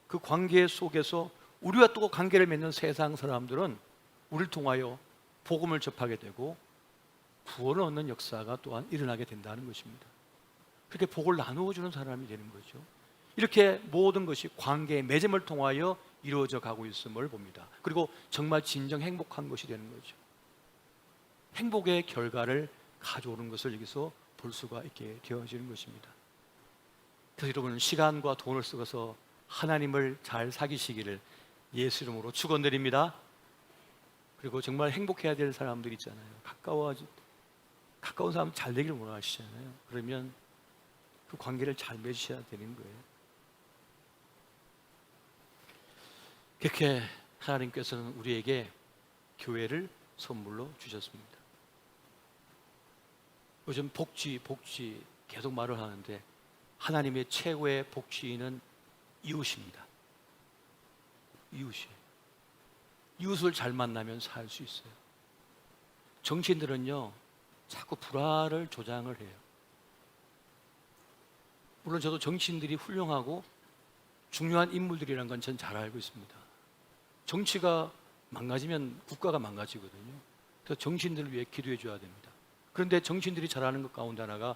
그 관계 속에서 우리와 또 관계를 맺는 세상 사람들은 우리를 통하여 복음을 접하게 되고 구원을 얻는 역사가 또한 일어나게 된다는 것입니다. 그렇게 복을 나누어 주는 사람이 되는 거죠. 이렇게 모든 것이 관계의 맺음을 통하여 이루어져 가고 있음을 봅니다. 그리고 정말 진정 행복한 것이 되는 거죠. 행복의 결과를 가져오는 것을 여기서 볼 수가 있게 되어지는 것입니다. 그래서 여러분, 시간과 돈을 쓰고서 하나님을 잘 사귀시기를 예수 이름으로 축원드립니다. 그리고 정말 행복해야 될 사람들 있잖아요. 가까운 사람 잘 되기를 원하시잖아요. 그러면 그 관계를 잘 맺으셔야 되는 거예요. 그렇게 하나님께서는 우리에게 교회를 선물로 주셨습니다. 요즘 복지 계속 말을 하는데 하나님의 최고의 복지는 이웃입니다. 이웃을 잘 만나면 살 수 있어요. 정치인들은요, 자꾸 불화를 조장을 해요. 물론 저도 정치인들이 훌륭하고 중요한 인물들이라는 건 전 잘 알고 있습니다. 정치가 망가지면 국가가 망가지거든요. 그래서 정치인들을 위해 기도해 줘야 됩니다. 그런데 정치인들이 잘하는 것 가운데 하나가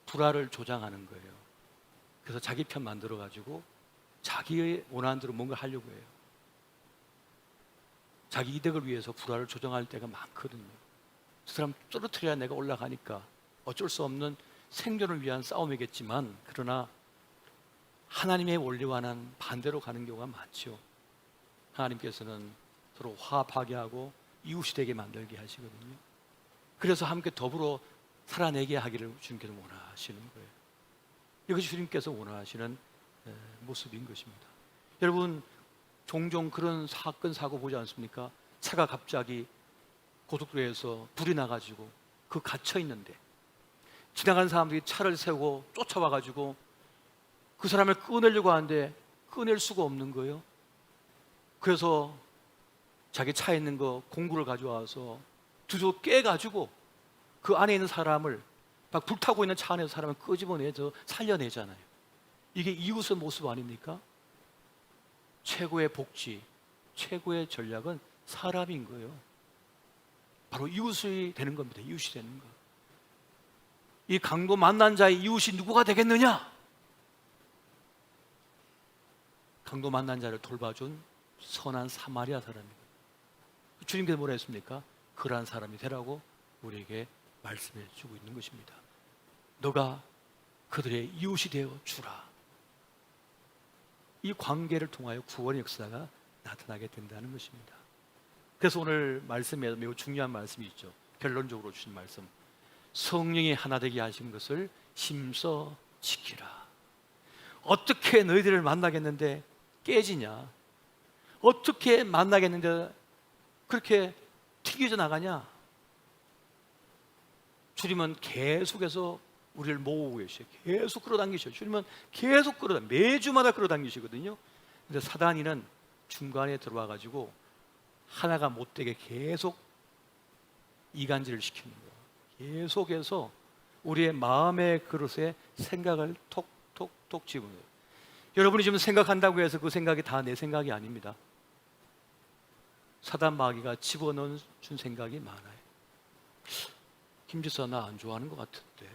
불화를 조장하는 거예요. 그래서 자기 편 만들어가지고 자기의 원하는 대로 뭔가 하려고 해요. 자기 이득을 위해서 불화를 조장할 때가 많거든요. 그 사람 떨어뜨려야 내가 올라가니까 어쩔 수 없는 생존을 위한 싸움이겠지만, 그러나 하나님의 원리와는 반대로 가는 경우가 많죠. 하나님께서는 서로 화합하게 하고 이웃이 되게 만들게 하시거든요. 그래서 함께 더불어 살아내게 하기를 주님께서 원하시는 거예요. 이것이 주님께서 원하시는 모습인 것입니다. 여러분, 종종 그런 사건 사고 보지 않습니까? 차가 갑자기 고속도로에서 불이 나가지고 그 갇혀 있는데 지나가는 사람들이 차를 세우고 쫓아와가지고 그 사람을 꺼내려고 하는데 꺼낼 수가 없는 거예요. 그래서 자기 차에 있는 거 공구를 가져와서 두조 깨가지고 그 안에 있는 사람을, 막 불타고 있는 차 안에서 사람을 끄집어내서 살려내잖아요. 이게 이웃의 모습 아닙니까? 최고의 복지, 최고의 전략은 사람인 거예요. 바로 이웃이 되는 겁니다. 이웃이 되는 거. 이 강도 만난 자의 이웃이 누구가 되겠느냐? 강도 만난 자를 돌봐준 선한 사마리아 사람입니다. 주님께서 뭐라 했습니까? 그러한 사람이 되라고 우리에게 말씀해 주고 있는 것입니다. 너가 그들의 이웃이 되어 주라. 이 관계를 통하여 구원의 역사가 나타나게 된다는 것입니다. 그래서 오늘 말씀에 매우 중요한 말씀이 있죠. 결론적으로 주신 말씀, 성령이 하나 되게 하신 것을 힘써 지키라. 어떻게 너희들을 만나겠는데 깨지냐? 어떻게 만나겠는데 그렇게 튀겨져 나가냐? 주님은 계속해서 우리를 모으고 계셔요. 계속 끌어당기셔요. 주님은 계속 매주마다 끌어당기시거든요. 근데 사단이는 중간에 들어와 가지고 하나가 못되게 계속 이간질을 시키는 거예요. 계속해서 우리의 마음의 그릇에 생각을 톡톡톡 집어넣어요. 여러분이 지금 생각한다고 해서 그 생각이 다 내 생각이 아닙니다. 사단 마귀가 집어넣은 준 생각이 많아요. 김지사 나 안 좋아하는 것 같은데,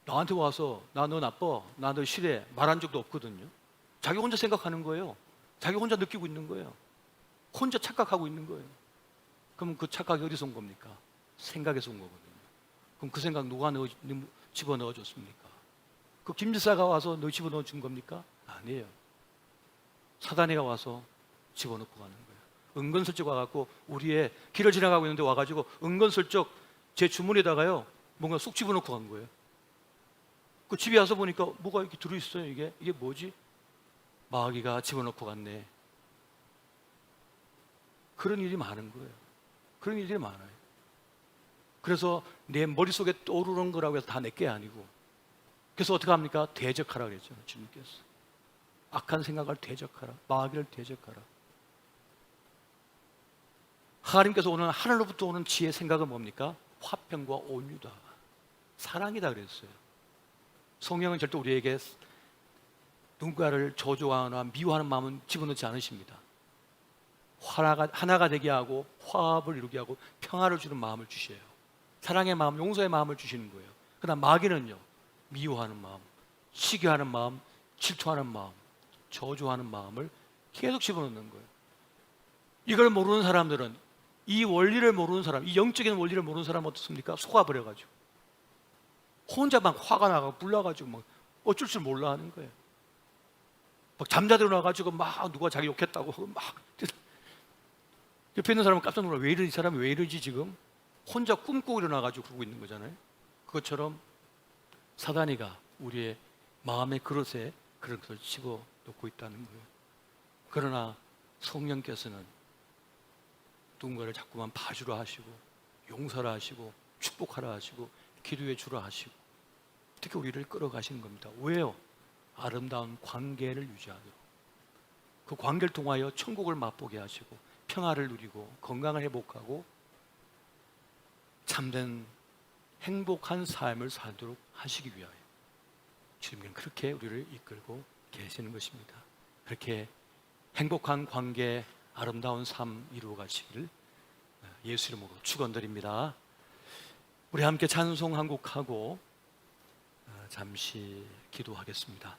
나한테 와서 나 너 나빠, 나 너 싫어 말한 적도 없거든요. 자기 혼자 생각하는 거예요. 자기 혼자 느끼고 있는 거예요. 혼자 착각하고 있는 거예요. 그럼 그 착각이 어디서 온 겁니까? 생각에서 온 거거든요. 그럼 그 생각 누가 집어넣어 줬습니까? 그 김지사가 와서 너 집어넣어 준 겁니까? 아니에요. 사단이가 와서 집어넣고 가는 거예요. 은근슬쩍 와갖고 우리의 길을 지나가고 있는데 와가지고 은근슬쩍 제 주머니에다가요 뭔가 쑥 집어넣고 간 거예요. 그 집에 와서 보니까 뭐가 이렇게 들어있어요. 이게 뭐지? 마귀가 집어넣고 갔네. 그런 일이 많은 거예요. 그런 일들이 많아요. 그래서 내 머릿속에 떠오르는 거라고 해서 다 내게 아니고, 그래서 어떻게 합니까? 대적하라 그랬죠. 주님께서 악한 생각을 대적하라, 마귀를 대적하라. 하나님께서 오는 하늘로부터 오는 지혜의 생각은 뭡니까? 화평과 온유다, 사랑이다 그랬어요. 성령은 절대 우리에게 누군가를 저주하거나 미워하는 마음은 집어넣지 않으십니다. 하나가 되게 하고 화합을 이루게 하고 평화를 주는 마음을 주셔요. 사랑의 마음, 용서의 마음을 주시는 거예요. 그다음 마귀는요, 미워하는 마음, 시기하는 마음, 질투하는 마음, 저주하는 마음을 계속 집어넣는 거예요. 이걸 모르는 사람들은, 이 원리를 모르는 사람, 이 영적인 원리를 모르는 사람은 어떻습니까? 속아버려가지고 혼자 막 화가 나고 불나가지고 막 어쩔 줄 몰라 하는 거예요. 막 잠자들어 나가지고 막 누가 자기 욕했다고 막 옆에 있는 사람은 깜짝 놀라. 왜 이러지? 이 사람이 왜 이러지 지금? 혼자 꿈꾸고 일어나가지고 그러고 있는 거잖아요. 그것처럼 사단이가 우리의 마음의 그릇에 그런 것을 집어넣고 있다는 거예요. 그러나 성령께서는 누군가를 자꾸만 봐주라 하시고 용서라 하시고 축복하라 하시고 기도해 주라 하시고 특히 우리를 끌어가시는 겁니다. 왜요? 아름다운 관계를 유지하도록, 그 관계를 통하여 천국을 맛보게 하시고 평화를 누리고 건강을 회복하고 참된 행복한 삶을 살도록 하시기 위하여 주님은 그렇게 우리를 이끌고 계시는 것입니다. 그렇게 행복한 관계, 아름다운 삶 이루어 가시기를 예수 이름으로 축원드립니다. 우리 함께 찬송 한 곡 하고 잠시 기도하겠습니다.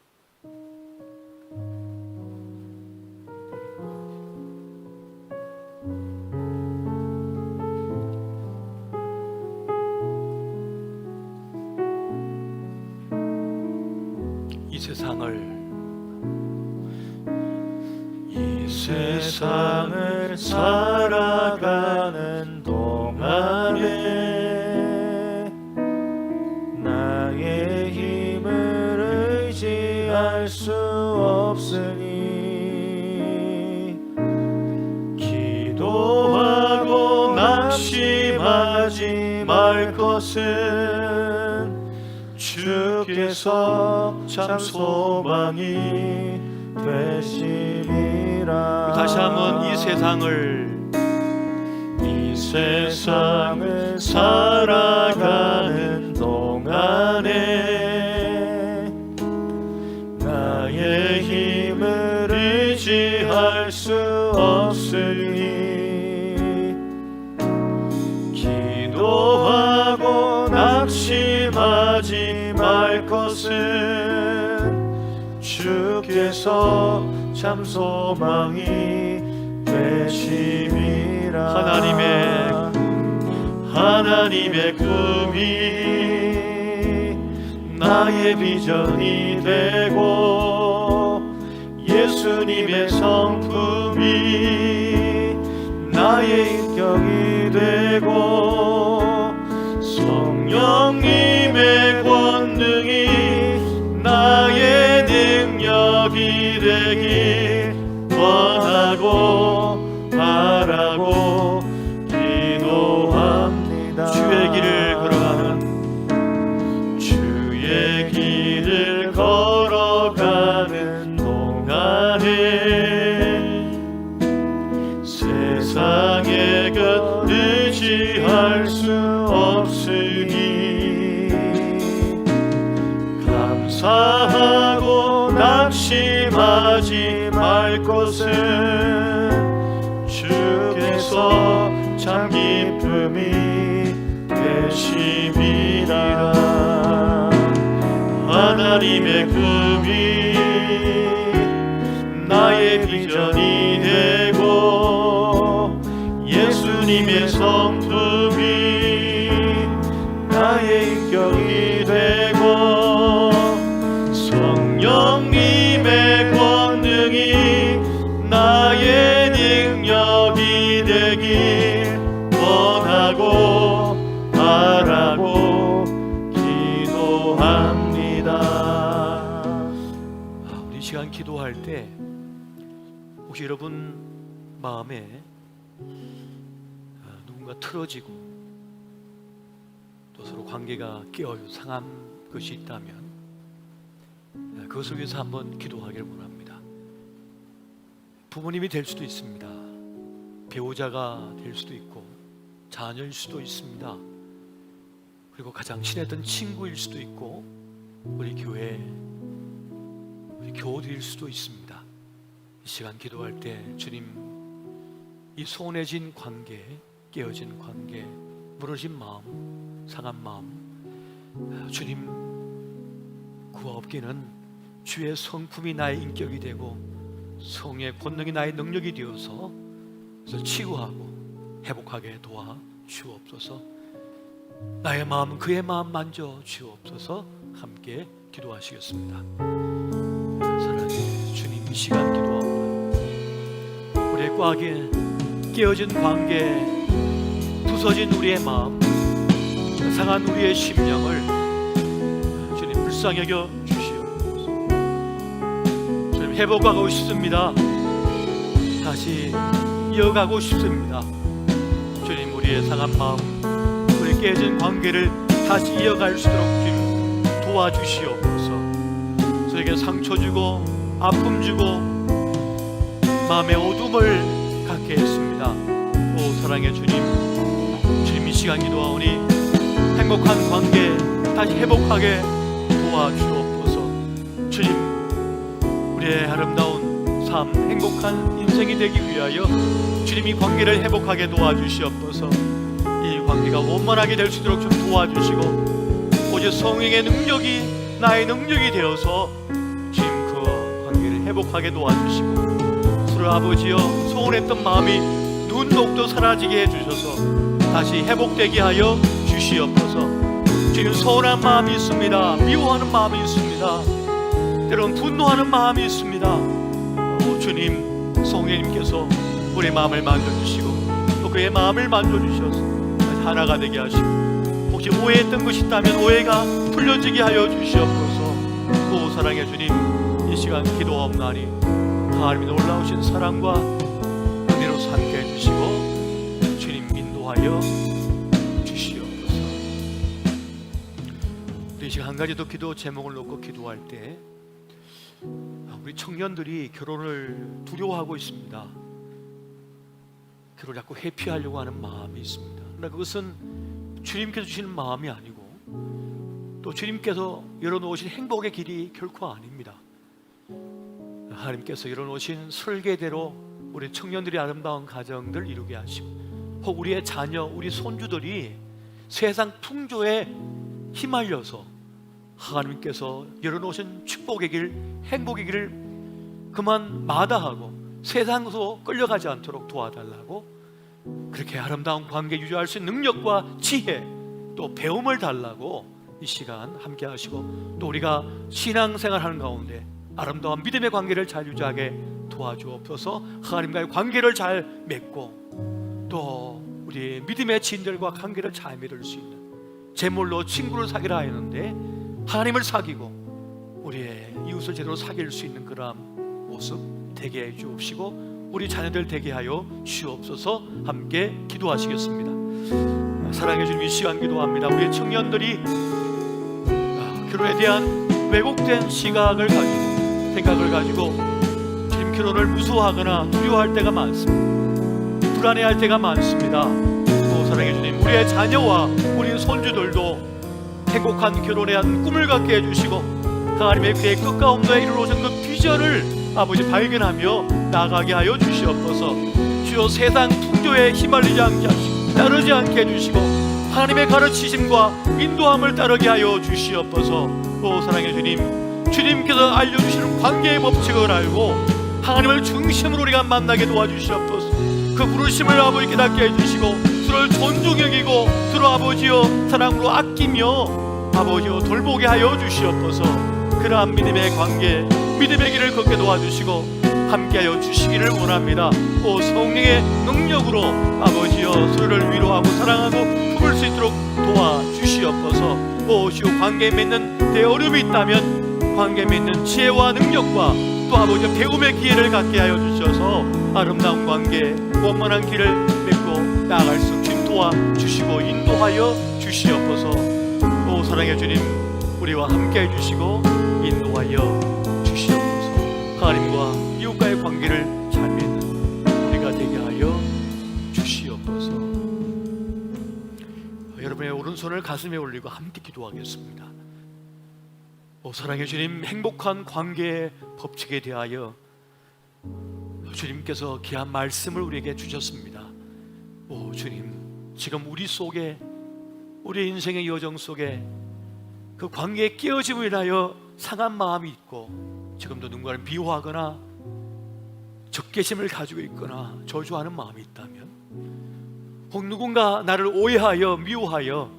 이 세상을 살아가는 동안에 나의 힘을 의지할 수 없으니 기도하고 낙심하지 말 것은 주께서 참 소망이 되심이라. 계심이라. 다시 한번 이 세상을 살아가는 동안에 나의 힘을 의지할 수 없으니 기도하고 낙심하지 말 것은 주께서 참 소망이 되심이라. 하나님의 꿈이 나의 비전이 되고 예수님의 성품이 나의 인격이 되고 성령님의 권능이 나의 능력이 되길 원하고 바라고 기도합니다. 주의 길을 걸어가는 동안에 세상의 것 의지할 수 없으니 감사하고 낙심하지 말 것은 주께서 참 기쁨이 되심이라. 하나님의 꿈이 나의 비전이 되고 예수님의 성품이 나의 인격이 되고 성령님의 권능이 나의 능력이 되길 원하고 바라고 기도합니다. 우리 시간 기도할 때 혹시 여러분 마음에 누군가 틀어지고 또 서로 관계가 상한 것이 있다면 그것을 위해서 한번 기도하기를 원합니다. 부모님이 될 수도 있습니다. 배우자가 될 수도 있고 자녀일 수도 있습니다. 그리고 가장 친했던 친구일 수도 있고 우리 교회 우리 교우들일 수도 있습니다. 이 시간 기도할 때 주님, 이 소원해진 관계, 깨어진 관계, 무너진 마음, 상한 마음, 주님 그와 없기는 주의 성품이 나의 인격이 되고 성의 권능이 나의 능력이 되어서 그래서 치유하고 회복하게 도와 주옵소서. 나의 마음 그의 마음 만져 주옵소서. 함께 기도하시겠습니다. 사랑해 주님, 이 시간 기도합니다. 우리의 꽉에 깨어진 관계, 부서진 우리의 마음, 상한 우리의 심령을 주님 불쌍히 여겨 주시옵소서. 주님 회복하고 싶습니다. 다시 이어가고 싶습니다. 주님 우리의 상한 마음, 우리 깨진 관계를 다시 이어갈 수 있도록 주님 도와주시옵소서. 저에게 상처 주고 아픔 주고 마음의 어둠을 갖게 했습니다. 오 사랑의 주님, 주님 이 시간 기도하오니 행복한 관계 다시 회복하게 도와주옵소서. 주님 우리의 아름다운 삶, 행복한 인생이 되기 위하여 주님이 관계를 회복하게 도와주시옵소서. 이 관계가 원만하게 될 수 있도록 좀 도와주시고 오직 성령의 능력이 나의 능력이 되어서 주님 그 관계를 회복하게 도와주시고 서로 아버지여 소원했던 마음이 눈 녹도 사라지게 해주셔서 다시 회복되게 하여 주시옵소서. 주님 소원한 마음이 있습니다. 미워하는 마음이 있습니다. 때론 분노하는 마음이 있습니다. 오 주님, 성령님께서 우리 마음을 만져주시고 또 그의 마음을 만져주셔서 하나가 되게 하시고 혹시 오해했던 것이 있다면 오해가 풀려지게 하여 주시옵소서. 오 사랑의 주님, 이 시간 기도하옵나니 하나님의 놀라우신 사랑과 은혜로 함께 해주시고 주님 인도하여 주시옵소서. 우리 시간 한 가지 더 기도 제목을 놓고 기도할 때 우리 청년들이 결혼을 두려워하고 있습니다. 결혼을 자꾸 회피하려고 하는 마음이 있습니다. 그러나 그것은 주님께서 주시는 마음이 아니고 또 주님께서 열어놓으신 행복의 길이 결코 아닙니다. 하나님께서 열어놓으신 설계대로 우리 청년들이 아름다운 가정들 이루게 하시고 혹 우리의 자녀, 우리 손주들이 세상 풍조에 휘말려서 하나님께서 열어놓으신 축복의 길, 행복의 길을 그만 마다하고 세상으로 끌려가지 않도록 도와달라고, 그렇게 아름다운 관계 유지할 수 있는 능력과 지혜 또 배움을 달라고 이 시간 함께 하시고, 또 우리가 신앙생활 하는 가운데 아름다운 믿음의 관계를 잘 유지하게 도와주옵소서. 하나님과의 관계를 잘 맺고 또 우리 믿음의 지인들과 관계를 잘 맺을 수 있는, 제물로 친구를 사귀라 했는데 하나님을 사귀고 우리의 이웃을 제대로 사귈 수 있는 그런 모습 되게 해 주옵시고 우리 자녀들 되게 하여 주옵소서. 함께 기도하시겠습니다. 사랑해 주님, 이 시간 기도합니다. 우리 청년들이 결혼에 대한 왜곡된 시각을 가지고 생각을 가지고 지금 결혼을 무서워하거나 두려워할 때가 많습니다. 불안해할 때가 많습니다. 사랑해 주님, 우리의 자녀와 우리 손주들도 행복한 결혼에 대한 꿈을 갖게 해주시고 하나님의 계획 끝가운데 이루어진 그 비전을 아버지 발견하며 나가게 하여 주시옵소서. 주여, 세상 풍조에 휘말리지 않게 하시고 따르지 않게 해주시고 하나님의 가르치심과 인도함을 따르게 하여 주시옵소서. 사랑해 주님, 주님께서 알려주시는 관계의 법칙을 알고 하나님을 중심으로 우리가 만나게 도와주시옵소서. 그 부르심을 아버지 깨닫게 해주시고 서로를 존중히 여기고 서로 아버지여 사랑으로 아끼며 아버지여 돌보게 하여 주시옵소서. 그러한 믿음의 관계, 믿음의 길을 걷게 도와주시고 함께하여 주시기를 원합니다. 성령의 능력으로 아버지여 서로를 위로하고 사랑하고 품을 수 있도록 도와주시옵소서. 주여, 관계 맺는 데 어려움이 있다면 관계 맺는 지혜와 능력과 또 아버지의 배움의 기회를 갖게 하여 주셔서 아름다운 관계, 원만한 길을 맺고 나아갈 수 있게 도와주시고 인도하여 주시옵소서. 사랑해 주님, 우리와 함께 해주시고 인도하여 주시옵소서. 하나님과 이웃과의 관계를 잘 맺는 우리가 되게 하여 주시옵소서. 여러분의 오른손을 가슴에 올리고 함께 기도하겠습니다. 사랑해 주님, 행복한 관계의 법칙에 대하여 주님께서 귀한 말씀을 우리에게 주셨습니다. 주님, 지금 우리 속에, 우리 인생의 여정 속에 그 관계의 깨어짐을 인하여 상한 마음이 있고 지금도 누군가를 미워하거나 적개심을 가지고 있거나 저주하는 마음이 있다면, 혹 누군가 나를 오해하여 미워하여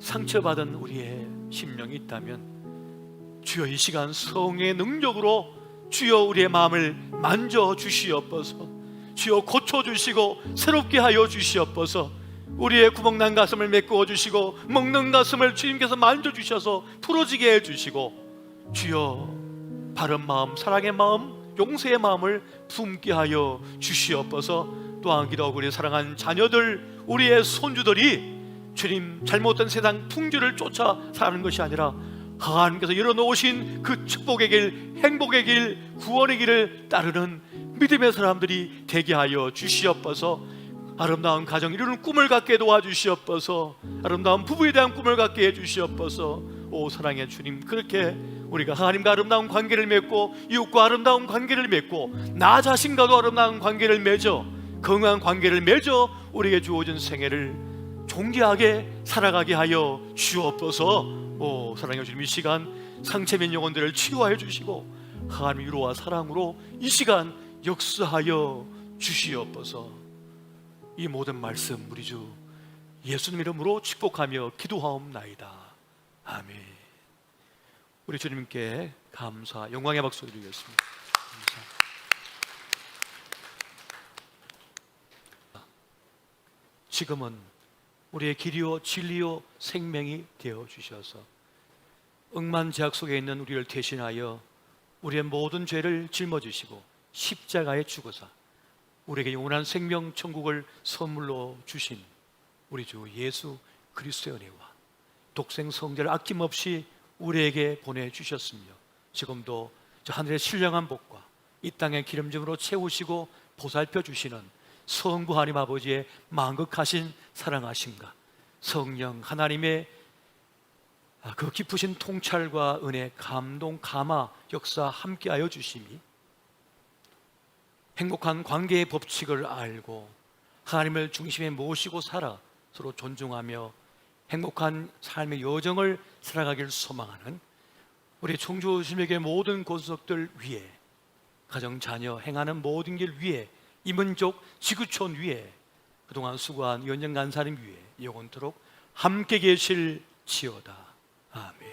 상처받은 우리의 심령이 있다면 주여, 이 시간 성령의 능력으로 주여 우리의 마음을 만져 주시옵소서. 주여, 고쳐주시고 새롭게 하여 주시옵소서. 우리의 구멍난 가슴을 메꾸어 주시고 먹는 가슴을 주님께서 만져주셔서 풀어지게 해주시고 주여, 바른 마음, 사랑의 마음, 용서의 마음을 품게 하여 주시옵소서. 또한 기도하고 우리 사랑하는 자녀들, 우리의 손주들이 주님 잘못된 세상 풍조를 쫓아 사는 것이 아니라 하나님께서 열어놓으신 그 축복의 길, 행복의 길, 구원의 길을 따르는 믿음의 사람들이 되게 하여 주시옵소서. 아름다운 가정 이루는 꿈을 갖게 도와주시옵소서. 아름다운 부부에 대한 꿈을 갖게 해주시옵소서. 사랑의 주님, 그렇게 우리가 하나님과 아름다운 관계를 맺고 이웃과 아름다운 관계를 맺고 나 자신과도 아름다운 관계를 맺어 건강한 관계를 맺어 우리에게 주어진 생애를 존귀하게 살아가게 하여 주옵소서. 사랑의 주님, 이 시간 상처된 영혼들을 치유하여 주시고 하나님의 위로와 사랑으로 이 시간 역사하여 주시옵소서. 이 모든 말씀 우리 주 예수님 이름으로 축복하며 기도하옵나이다. 아멘. 우리 주님께 감사, 영광의 박수 드리겠습니다. 지금은 우리의 길이요 진리요 생명이 되어 주셔서 억만제약 속에 있는 우리를 대신하여 우리의 모든 죄를 짊어지시고 십자가에 죽으사 우리에게 영원한 생명 천국을 선물로 주신 우리 주 예수 그리스도의 은혜와 독생 성자를 아낌없이 우리에게 보내주셨으며 지금도 저 하늘의 신령한 복과 이 땅의 기름짐으로 채우시고 보살펴 주시는 성부 하나님 아버지의 만극하신 사랑하심과 성령 하나님의 그 깊으신 통찰과 은혜, 감동, 감화, 역사 함께하여 주심이 행복한 관계의 법칙을 알고 하나님을 중심에 모시고 살아 서로 존중하며 행복한 삶의 여정을 살아가기를 소망하는 우리 청주심에게 모든 권속들 위에 가정, 자녀, 행하는 모든 길 위에 이민족, 지구촌 위에 그동안 수고한 연정 간사님 위에 영원토록 함께 계실지어다. 아멘.